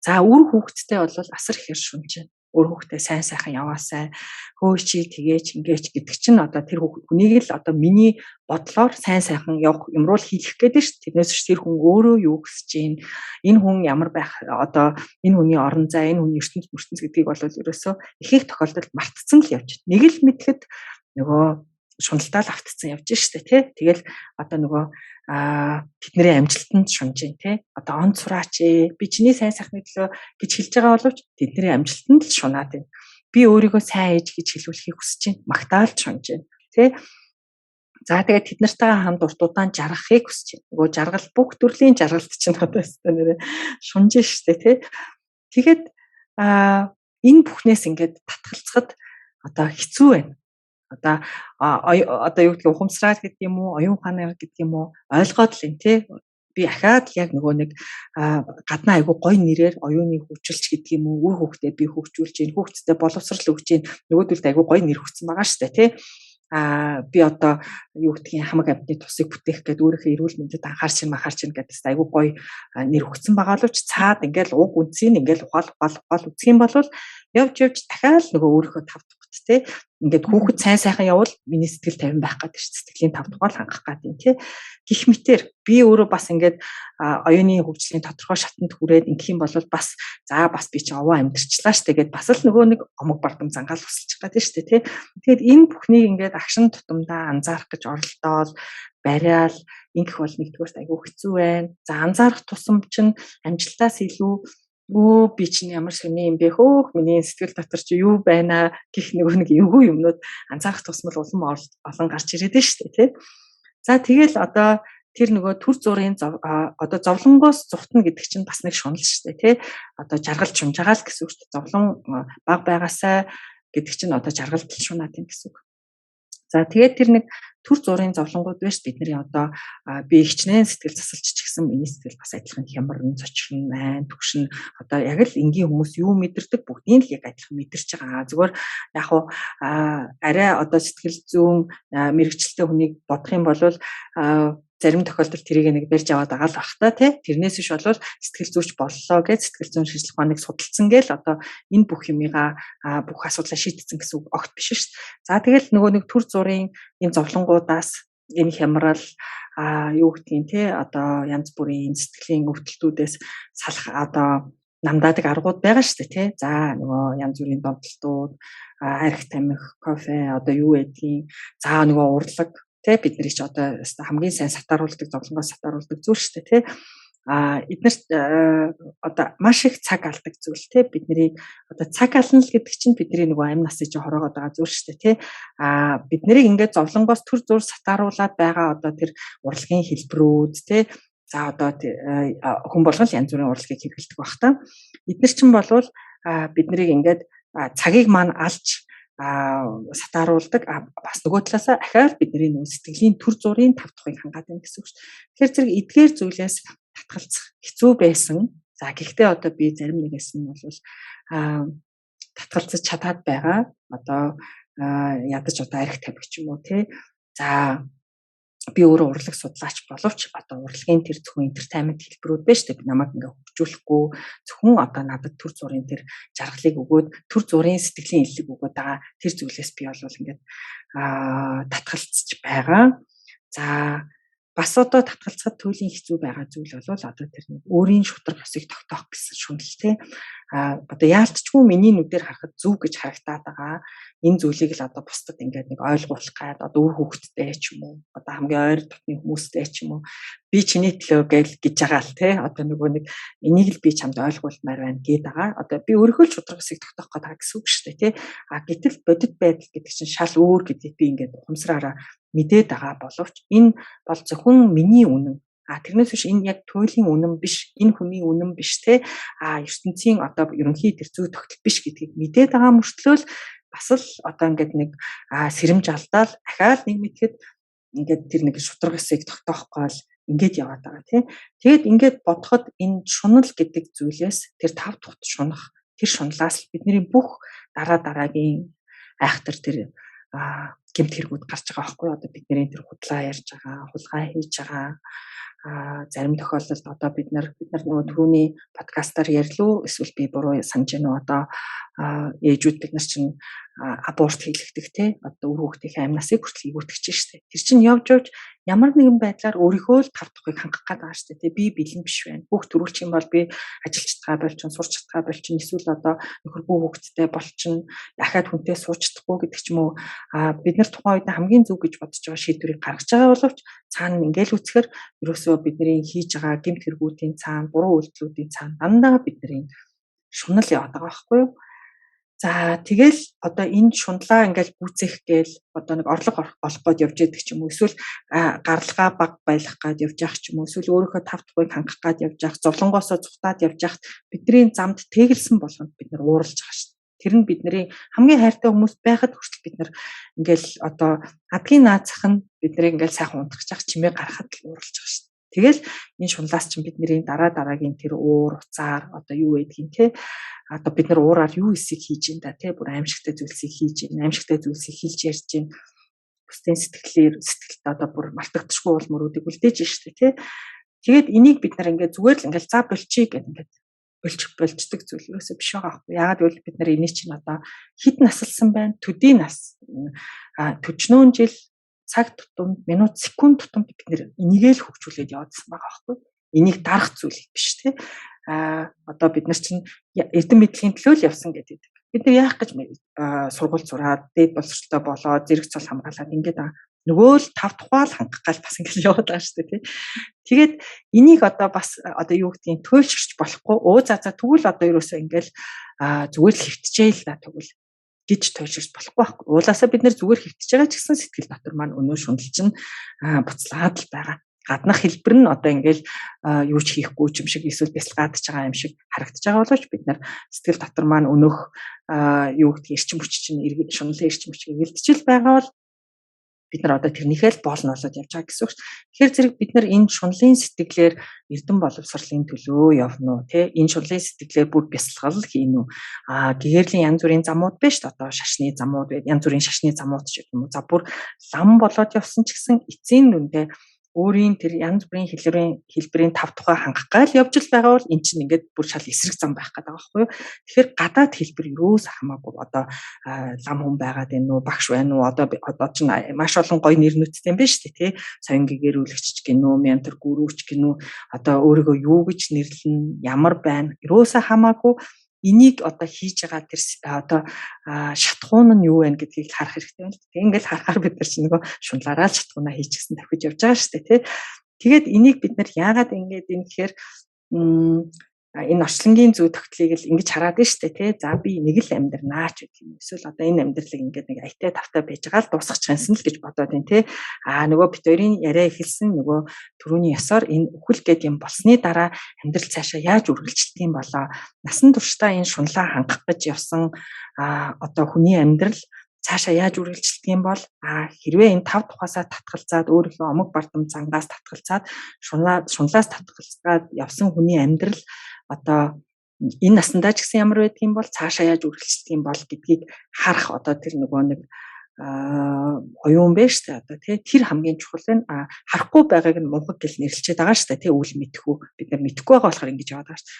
За үр хүүхэдтэй бол асар ихээр шунж байна. Үр хүүхдээ сайн сайхан яваасай. Хөөе чи тгээч ингээч гэдэг чинь одоо тэр хүнийг л одоо миний бодлоор сайн сайхан явах юм руу хийх гэдэг шүү дээ. Тэрнээс ч тэр хүн өөрөө юу хүсэж байна. Энэ хүн ямар байх одоо энэ хүний орон зай, энэ хүний ертөнц гэдгийг бол ерөөсөө их их тохиолдолд мартцсан л явж байна. Нэг л мэдхэд нөгөө шуналтаа л автцсан явж штэ тий. Тэгэл одоо нөгөө тэдний амжилтанд шунж जैन тий. Одоо он сураач би чиний сайн сайхны төлөө гэж хэлж байгаа боловч тэдний амжилтанд л шунаад байна. Би өөрийгөө сайн ээж гэж хэлүүлэхийг хүсэж байна. Магтаал шунж байна тий. За тэгээд тэд нартайгаа хамт урт удаан жаргахыг хүсэж байна. Нөгөө жаргал бүх төрлийн жаргалт чинь одоо өстой нэрээ шунж штэ тий. Тэгээд энэ бүхнээс ингээд татгалцахад одоо хэцүү байна. Одоо юу гэдэг ухамсараар гэдэг юм уу, оюун ухаанаар гэдэг юм уу ойлгоод л юм тий. Би ахаад яг нөгөө нэг гаднаа айгу гой нэрээр оюуны хөгжилч гэдэг юм уу, үр хүүхдээ би хөгжүүлж гин, хүүхдтэй боловсрал өгч гин, нөгөөдөлд айгу гой нэр өгсөн байгаа шүү дээ тий. Би одоо юу гэдгийг хамаг амьтны тусыг бүтээх гэдэг өөрийнхөө эрүүл мэндэд анхаарч гэдэгт айгу гой нэр өгсөн байгаа л ч цаад ингээл уг үнцийг ингээл ухаал үзэх юм бол явж дахиад нөгөө өөрийнхөө тав тухт тий. Ингээд хүүхэд сайн сайхан явал миний сэтгэл 50 байх гэдэг чинь сэтгэлийн 5 тухай хангах гэдэг юм тий. Гэх мэтэр би өөрөө бас ингээд оюуны хөгжлийн тодорхой шатанд хүрээд ингэх юм бол бас би чи овоо амьдрчлаа штэ гэд бас л нөгөө нэг омог бардам зангаал усалчих гэдэг штэ тий. Тэгэхээр энэ бүхнийг ингээд агшин тутамдаа анзаарах гэж оролдоод бариал ингэх бол нэгдүгээрт айгүй хэцүү байна. За анзаарах тусам чинь амжилтаас илүү би чинь ямар сони юм бэ хөөх миний сэтгэл дотор чи юу байна гэх нэг эвгүй юмнууд анзаарах тусмал улам олон гарч ирээд нь шүү дээ тий. За тэгэл одоо тэр нөгөө төр зургийн одоо зовлонгоос зүхтна гэдэг чинь бас нэг шунал шүү дээ тий. Одоо жаргалж шунж байгаа л гэсэн үг шүү дээ. Зовлон баг байгаасаа гэдэг чинь одоо жаргалт шунаад юм гэсэн үг. За тэгээд тэр нэг төр зургийн зовлонгууд биш бидний одоо би хичнээн сэтгэл засалч ч гэсэн миний сэтгэл бас адилхан хямран цочрон майн түгшин одоо яг л энгийн хүмүүс юу мэдэрдэг бүгдийг л яг адилхан мэдэрч байгаа. Зүгээр яг хуу арай одоо сэтгэл зүүн мэрэгчлээ хүнийг бодох юм бол зарим тохиолдолд тэрийг нэг барьж аваад байгаа л бах та тий. Тэрнээс биш бол сэтгэл зүйч боллоо гэж сэтгэл зүйн шинжилгээ ухааныг судалсан гээл одоо энэ бүх юмыгаа бүх асуудлаа шийдсэн гэсэн үг огт биш шүү дээ. За тэгэл нөгөө нэг төр зургийн энэ зовлонгуудаас энэ хямрал юу гэдгийг тий одоо янз бүрийн сэтгэлийн өвдөлтүүдээс салах одоо намдаадаг аргууд байгаа шүү дээ тий. За нөгөө янз бүрийн донтолтууд арх тамхи кофе одоо юу гэдгийг за нөгөө урлаг тэ бидний ч одоо хамгийн сайн сатааруулдаг зовлонгоос сатааруулдаг зүйл шүү дээ тий. Эднэрт одоо маш их цаг алдаг зүйл тий. Бидний одоо цаг ална л гэдэг чинь бидний нөгөө амь насыг чи хороогоод байгаа зүйл шүү дээ тий. Бид нарыг ингээд зовлонгоос төр зур сатааруулаад байгаа одоо тэр урлагийн хэлбэрүүд тий. За одоо хүн болгон янз бүрийн урлагийг хэрэглэдэг баг та. Эднэр чинь болвол бид нарыг ингээд цагийг маань алж сатааруулдаг бас нөгөө талаасаа ахаар бидний нөө сэтгэлийн төр зургийн 5 тухыг хангаад байна гэсэн үг шүү дээ. Тэгэхээр зэрэг эдгээр зүйлээс татгалзах хэцүү байсан. За гэхдээ одоо би зарим нэгээс нь бол татгалзаж чадаад байгаа. Одоо ядаж одоо арх тавих ч юм уу тий. За би өөрөө урлаг судлаач боловч одоо урлагийн тэр зөвхөн entertainment хэлбэрүүд байна шүү дээ. Би намайг ингээ хөгжүүлэхгүй зөвхөн одоо надад төр зургийн тэр жаргалыг өгөөд төр зургийн сэтгэлийн илэг өгөөд байгаа тэр зүйлээс би бол ингээд татгалзаж байгаа. За бас одоо татгалзахад туйлын хэцүү байгаа зүйл бол одоо тэр өөрийн шудраг ёсыг тогтоох гэсэн шунал тий. Одоо яалтчгүй миний нүдээр харахад зүг гэж харагдаад байгаа. Энэ зүйлийг л одоо бусдад ингээд нэг ойлгуулах гад одоо үр хөвгттэй ч юм уу одоо хамгийн ойр дотны хүмүүстэй ч юм уу би чиний төлөө гэж байгаа л тий. Одоо нөгөө нэг энийг л би чамд ойлгуулмаар байна гээд байгаа. Одоо би өөрийнхөө шудраг ёсыг тогтоох гэдэг гэсэн үг шүү дээ тий. Гэтэл бодит байдал гэдэг чинь шал өөр гэдгийг би ингээд ухамсараараа мэдээд байгаа боловч энэ бол зөвхөн миний үнэн. Тэрнээс биш энэ яг туйлын үнэн биш, энэ хүний үнэн биш те. ертөнцийн одоо ерөнхий тэр зүй тогтол биш гэдгийг мэдээд байгаа мөртлөө бас л одоо ингээд нэг сэрэмж алдаал ахаал нэг мэтгэд ингээд тэр нэг шудраг ёсыг тогтоохгүй л ингээд яваад байгаа тий. Тэгэд ингээд бодоход энэ шунал гэдэг зүйлээс тэр тав дахь шунах тэр шуналаас бидний бүх дараагийн айхтар тэр гэмт хэрэгүүд гарч байгаа байхгүй одоо бидний тэр худлаа ярьж байгаа, хулгай хийж байгаа. Зарим тохиолдолд одоо бид нар нөгөө түрүүний подкастаар ярьлуу эсвэл би буруу санаж байна одоо ээжүүд бид нар чинь аборт хийлгдэг те одоо үр хүүхдийн амнасыг хүртэл ивүүтгэж штэ. Тэр чинь явж ямар нэгэн байдлаар өөрийнхөө л тав тухыг хангах гээд байгаа штэ те. Би бэлэн биш байна. Бүх төрүүлчих юм бол би ажиллаж чадгаа болчин, сурч чадгаа болчин эсвэл одоо нөхөргүй хүүхдтэй болчин, дахиад хүнтэй сууж чадахгүй гэдэг ч юм уу. Бид нар тухайн үед хамгийн зөв гэж бодож байгаа шийдвэрийг гаргаж байгаа боловч цаана ингээл үцхээр ерөөсөө бидний хийж байгаа гэмт хэрэгүүдийн цаана, буруу үйлдэлүүдийн цаана дандаа бидний шунал яваад байгаа байхгүй юу? За тэгэл одоо энэ шунлаа ингээл гүйцэх гээл одоо нэг орлого олох гээд явж байдаг ч юм уу эсвэл гаралгаа баг байлгах гээд явж явах ч юм уу эсвэл өөрийнхөө тав тухыг хангах гээд явж явах зовлонгоосоо зүхтаад явж явах бидний замд тэгэлсэн болгонд бид нар ууралж байгаа шүү дээ. Тэр нь бидний хамгийн хайртай хүмүүс байхад хүртэл бид нар ингээл одоо адгийн наацах нь бидний ингээл сайхан унтах чах чимээ гарахад л ууралж байгаа шүү дээ. Тэгэл энэ шунлаас чинь бидний дараагийн тэр уур уцаар одоо юу байдгийг те одоо бид нар уураар юу эсийг хийж энэ да те бүр аимшигтай зүйлсийг хийж энэ аимшигтай зүйлсийг хийж ярьж энэ бусдын сэтгэлд одоо бүр мартагдчихгүй уул мөрүүдийг үлдээж штэ те тэгээд энийг бид нар ингээд зүгээр л ингээд за болчих гэдэг ингээд болцдог зүйл ерөөсөө биш байгаа байхгүй яагаад гэвэл бид нар энийг чинь одоо хэд насалсан байна төдий нас 40 жил цаг тутамд минут секунд тутамд бид нэр энийгээ л хөгжүүлээд явуулсан байгаа байхгүй. Энийг дарах зүйл биш тий. Одоо бид нар чинь эрдэм мэдлэгийн төлөө л явсан гэдэг. Бид нар яах гэж сургууль сураад дээд боловсролтой болоод зэрэг цол хамгаалаад ингээд нөгөө л тав тухаал хангах гал бас ингээд яваад байгаа шүү дээ тий. Тэгээд энийг одоо бас одоо юу гэдгийг туйлширч болохгүй. За тэгвэл одоо ерөөсөө ингээд зүгээр л хөвтчихээ л да тэгвэл гэж туйлширч болохгүй байхгүй. Уулаасаа бид нэр зүгээр хөвтөж байгаа ч гэсэн сэтгэл дотор маань өнөө шунал чинь буцлаад л байгаа. Гаднах хэлбэр нь одоо ингээл юу ч хийхгүй юм шиг эсвэл бясалгаадж байгаа юм шиг харагдаж байгаа боловч бид нар сэтгэл дотор маань өнөөх юу гэдгийг эрчим хүч чинь шунлын эрчим хүч эргэлдэж байгаа бол бид нар одоо тэрнийхээ л боол нь болоод явж байгаа гэсэн үг. Тэгэхээр зэрэг бид нар энэ шунлын сэтгэлээр эрдэм боловсролын төлөө явна уу те энэ шунлын сэтгэлээр бүр бясалгал хийнэ үү гэгэрлийн янз бүрийн замууд байна шүү дээ одоо шашны замууд янз бүрийн шашны замууд ч юм уу за бүр лам болоод явсан ч гэсэн эцсийн нүндээ өөрийн тэр янз бүрийн хэлбэрийн тав тухай хангах гал явж л байгаа бол эн чинь ингээд бүр шал эсрэг зам байх гэдэг байгаа байхгүй юу. Тэгэхээр гадаад хэлбэр юус хамаагүй одоо лам хүн байгаад байна уу багш байна уу одоо чинь маш олон гоё нэр нүдтэй юм байна шүү дээ тий. Соён гэгэрүүлэгч гинүү ментор гүрүүч гинүү одоо өөрийгөө юу гэж нэрлэн ямар байна юусаа хамаагүй энийг одоо хийж байгаа тэр одоо шатхуун нь юу вэ гэдгийг харах хэрэгтэй байна. Тэг ингээл харахаар бид нар чинь нөгөө шунлаараа л шатхуунаа хийчихсэн тавьж явж байгаа шүү дээ тий. Тэгээд энийг бид нар яагаад ингэж юм гэхээр энэ орчлонгийн зүй тогтлыг л ингэж хараад байна шүү дээ тий. За би нэг л амьдрнаа ч гэх юм. Эсвэл одоо энэ амьдралыг ингээд нэг аятай тавтай байж байгаа л дуусгачихсан л гэж бодоод байна тий. Нөгөө бит хоёрын яриа эхэлсэн нөгөө түрүүний ёсоор энэ үхэл гэдэг юм болсны дараа амьдрал цаашаа яаж үргэлжилдэг юм болоо. Насан туршдаа энэ шунлаа хангах гэж явсан одоо хүний амьдрал цаашаа яаж үргэлжилдэг юм бол хэрвээ энэ тав тухаасаа татгалзаад өөрийнхөө омог бардам цангаас татгалзаад шунлаас татгалзаад явсан хүний амьдрал одоо энэ насандаа ч гэсэн ямар байдаг юм бол цаашаа яаж үргэлжилдэг юм бол гэдгийг харах одоо тэр нөгөө нэг оюун бэ штэ одоо тий тэр хамгийн чухал байна. Харахгүй байгааг нь мунхаг гэл нэрлэлчээд байгаа штэ тий үл мэдхгүй бид нар мэдхгүй байгаа болохоор ингэж яваад байгаа штэ.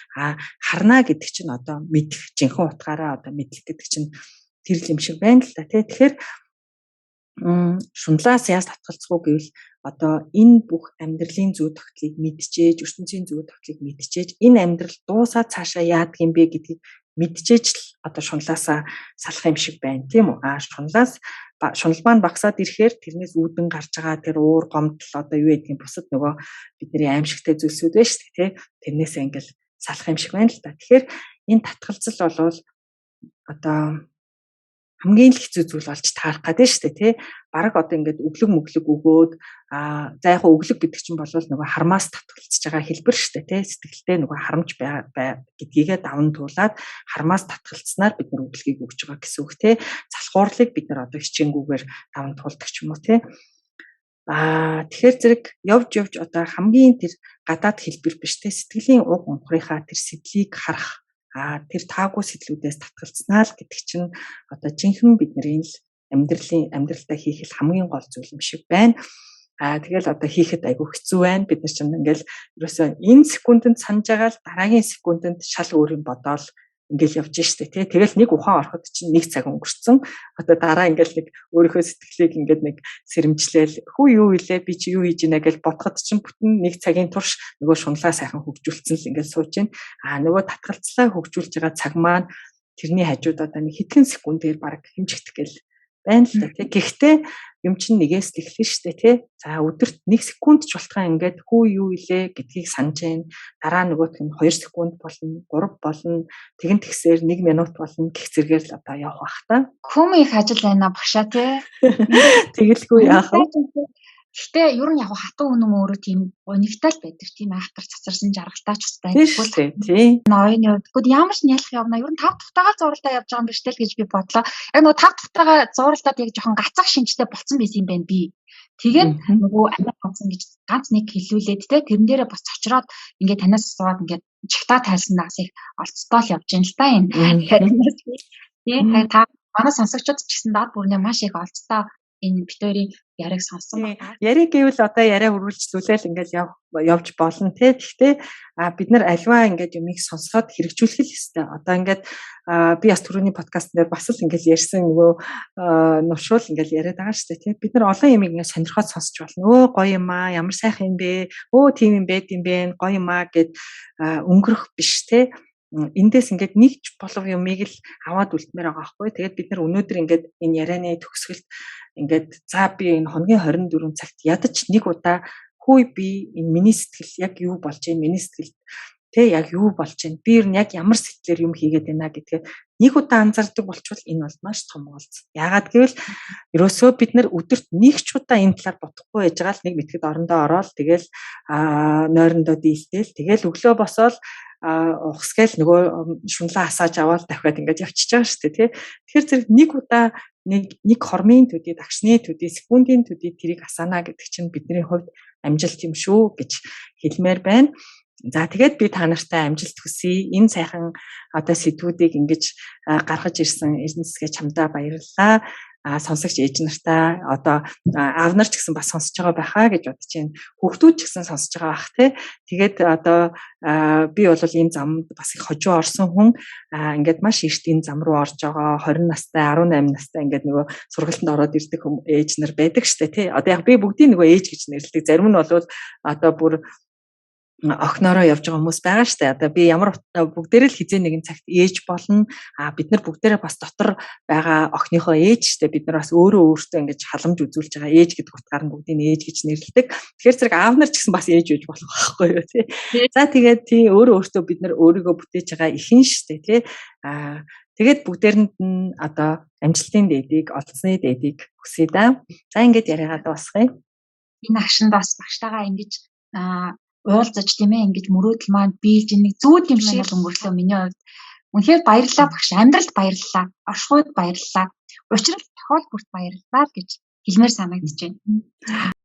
Харнаа гэдэг чинь одоо мэдэх жинхэнэ утгаараа одоо мэдлэг гэдэг чинь тэр л юм шиг байна л да тий. Тэгэхээр шунлаас яаж татгалзах уу гэвэл одоо энэ бүх амьдралын зүй тогтолыг мэдчихээж, ертөнцийн зүй тогтолыг мэдчихээж, энэ амьдрал дуусаад цаашаа яадаг юм бэ гэдгийг мэдчихээж л одоо шунлаасаа салах юм шиг байна тийм үү? Шунал маань багасаад ирэхээр тэрнээс үүдэн гарч байгаа тэр уур гомдол одоо юу гэдгийг бусад нөгөө бидний аимшигтай зүйлсүүд байна шүү дээ тий. Тэрнээсээ ингээл салах юм шиг байна л да. Тэгэхээр энэ татгалзал бол одоо хамгийн л хэцүү зүйл болж таарах гэдэг шүү дээ тий. Бараг одоо ингээд өглөг мөглөг өгөөд за яг өглөг гэдэг чинь бол нөгөө хармаас татгалзаж байгаа хэлбэр шүү дээ тий. Сэтгэлдээ нөгөө харамж бай гэдгийгээ даван туулаад хармаас татгалцснаар бид нар өглөгийг өгч байгаа гэсэн үг тий. Залхуурлыг бид нар одоо хичээнгүүгээр даван туулдаг ч юм уу тий. Тэгэхээр зэрэг явж одоо хамгийн тэр гадаад хэлбэр биш тий. Сэтгэлийн уг унхрынхаа тэр сэтлийг харах тэр таагүй сэтлүүдээс татгалцнаа л гэдэг чинь одоо жинхэнэ бидний л амьдралдаа хийх хамгийн гол зүйл юм шиг байна. Тэгэл одоо хийхэд айгүй хэцүү байна. Бид нар чинь ингээл ерөөсөө энэ секундэд санаж байгаа л дараагийн секундэд шал өөр юм бодоол ингээл явж штэ тий. Тэгэл нэг ухаан ороход чинь нэг цаг өнгөрцөн. Одоо дараа ингээл нэг өөрийнхөө сэтгэлийг ингээд нэг сэрэмжлээл хүү юу илээ би чи юу хийж ийнэ гэж бодоход чинь бүтэн нэг цагийн турш нөгөө шунлаа сайхан хөгжүүлсэн л ингээл сууж байна. Нөгөө татгалцлаа хөгжүүлж байгаа цаг маань тэрний хажууд одоо нэг хэдхэн секундээр баг хэмжигдэх гээл байна л да тий. Гэхдээ юм чинь нэгээс л эхэлнэ штэ тий. За өдөрт 1 секунд ч болтгоо ингээд хүү юу илээ гэдгийг санаж байна. Дараа нөгөөх нь 2 секунд болно, 3 болно. Тэгэн тэгсээр 1 минут болно гэх зэрэгээр л одоо явах бах та. Хүм их ажил байна багшаа тий. Тэгэлгүй яах вэ? Гэтэ ер нь яг хатуу үнэн өөрөө тийм унигтай л байдаг. Тийм айхтар цацарсан жаргалтай ч бас байхгүй тий. Ноёны үед ямар ч нялх явна. Ер нь 5 тухтайгаа зуралдаа явж байгаа юм биш тэл гэж би бодлоо. Яг нөгөө 5 тухтайгаа зуралдаад яг жоохон гацах шинжтэй болцсон байсан юм байна би. Тэгээд нөгөө амьд ганцсан гэж ганц нэг хэлүүлээд те тэрэн дээрээ бас цочроод ингээд танаас асууад ингээд чигтаа тайлснаас их олцтоо л явж байна л та энэ. Тэгээд та манай сонсогчдод ч гэсэн даад бүрнээ маш их олцтоо энэ битүүрийн яриаг сонссон байна. Яриг гэвэл одоо яриа үргэлжлүүлээл ингээд явж болно тий. Гэхдээ бид нар альваа ингээд юмыг сонсоод хэрэгжүүлэх л ёстой. Одоо ингээд би бас түрүүний подкаст дээр бас л ингээд ярьсан нөгөө нуршуул ингээд яриад байгаа шүү дээ тий. Бид нар олон юмыг ингээд сонирхоод сонсч болно. Өө гоё юм аа, ямар сайхан юм бэ? Өө тийм юм байд юм бэ? Гоё юм аа гэд өнгөрөх биш тий. Эндээс ингээд нэг ч болов юмыг л аваад үлдмээр байгаа байхгүй. Тэгээд бид нар өнөөдөр ингээд энэ ярианы төгсгөлд ингээд за би энэ хоногийн 24 цагт ядаж нэг удаа хүй би энэ миний сэтгэл яг юу болж байна, миний сэтгэл тэг яг юу болж байна, би ер нь яг ямар сэтгэлээр юм хийгээд байна гэдгээ нэг удаа анзаардаг болчвол энэ бол маш том уулз. Яагаад гэвэл ерөөсөө бид нар өдөрт нэг ч удаа энэ талаар бодохгүй байж байгаа л нэг мэтгэд орондоо ороод тэгэл нойрондоо дийлтэл тэгэл өглөө босоод ухсгээл нөгөө шунлаа асааж аваад дахиад ингэж явчихж байгаа шүү дээ тий. Тэгэхээр зэрэг нэг удаа нэг хормын төдий, дагшны төдий, секундын төдий тэрийг асаана гэдэг чинь бидний хувьд амжилт юм шүү гэж хэлмээр байна. За тэгээд би та нартай амжилт хүсье. Энэ сайхан одоо сэдвүүдийг ингэж гаргаж ирсэн Эрдэнэсгээ чамдаа баярлалаа. Сонсогч ээж нартай одоо аав нар ч гэсэн бас сонсож байгаа байхаа гэж бодож байна. Хүүхдүүд ч гэсэн сонсож байгаа бах тий. Тэгээд одоо би бол энэ замд бас их хожуу орсон хүн ингээд маш эрт энэ зам руу орж байгаа 20 настай 18 настай ингээд нөгөө сургалтанд ороод ирдэг ээж нар байдаг штэ тий. Одоо яг би бүгдийг нөгөө ээж гэж нэрлэдэг. Зарим нь бол одоо бүр охноороо явж байгаа хүмүүс байгаа штэ. Одоо би ямар бүгдээрээ л хизээ нэгэн цагт ээж болно. Бид нар бүгдээрээ бас дотор байгаа охиныхоо ээж штэ. Бид нар бас өөрөө өөртөө ингэж халамж үзүүлж байгаа ээж гэдэг утгаар нь бүгдийг ээж гэж нэрлэдэг. Тэгэхээр зэрэг аав нар ч гэсэн бас ээж үж болох байхгүй юу тий. За тэгээд тий өөртөө бид нар өөрийгөө бүтээж байгаа ихэн штэ тий. Тэгээд бүгдээрэнд нь одоо амжилтын дээдийг, олцсны дээдийг хүсье да. За ингээд яриагаа дуусгая. Энэ агшинд бас багштайгаа ингэж уулзаж тийм ээ ингэж мөрөөдөл маань биелж нэг зүүд юм шиг өнгөрлөө миний хувьд. Үнэхээр баярлалаа багш. Амьдралд баярлалаа. Оршихуйд баярлалаа. Учрал тохиол бүрт баярлалаа гэж хэлмээр санагдаж байна.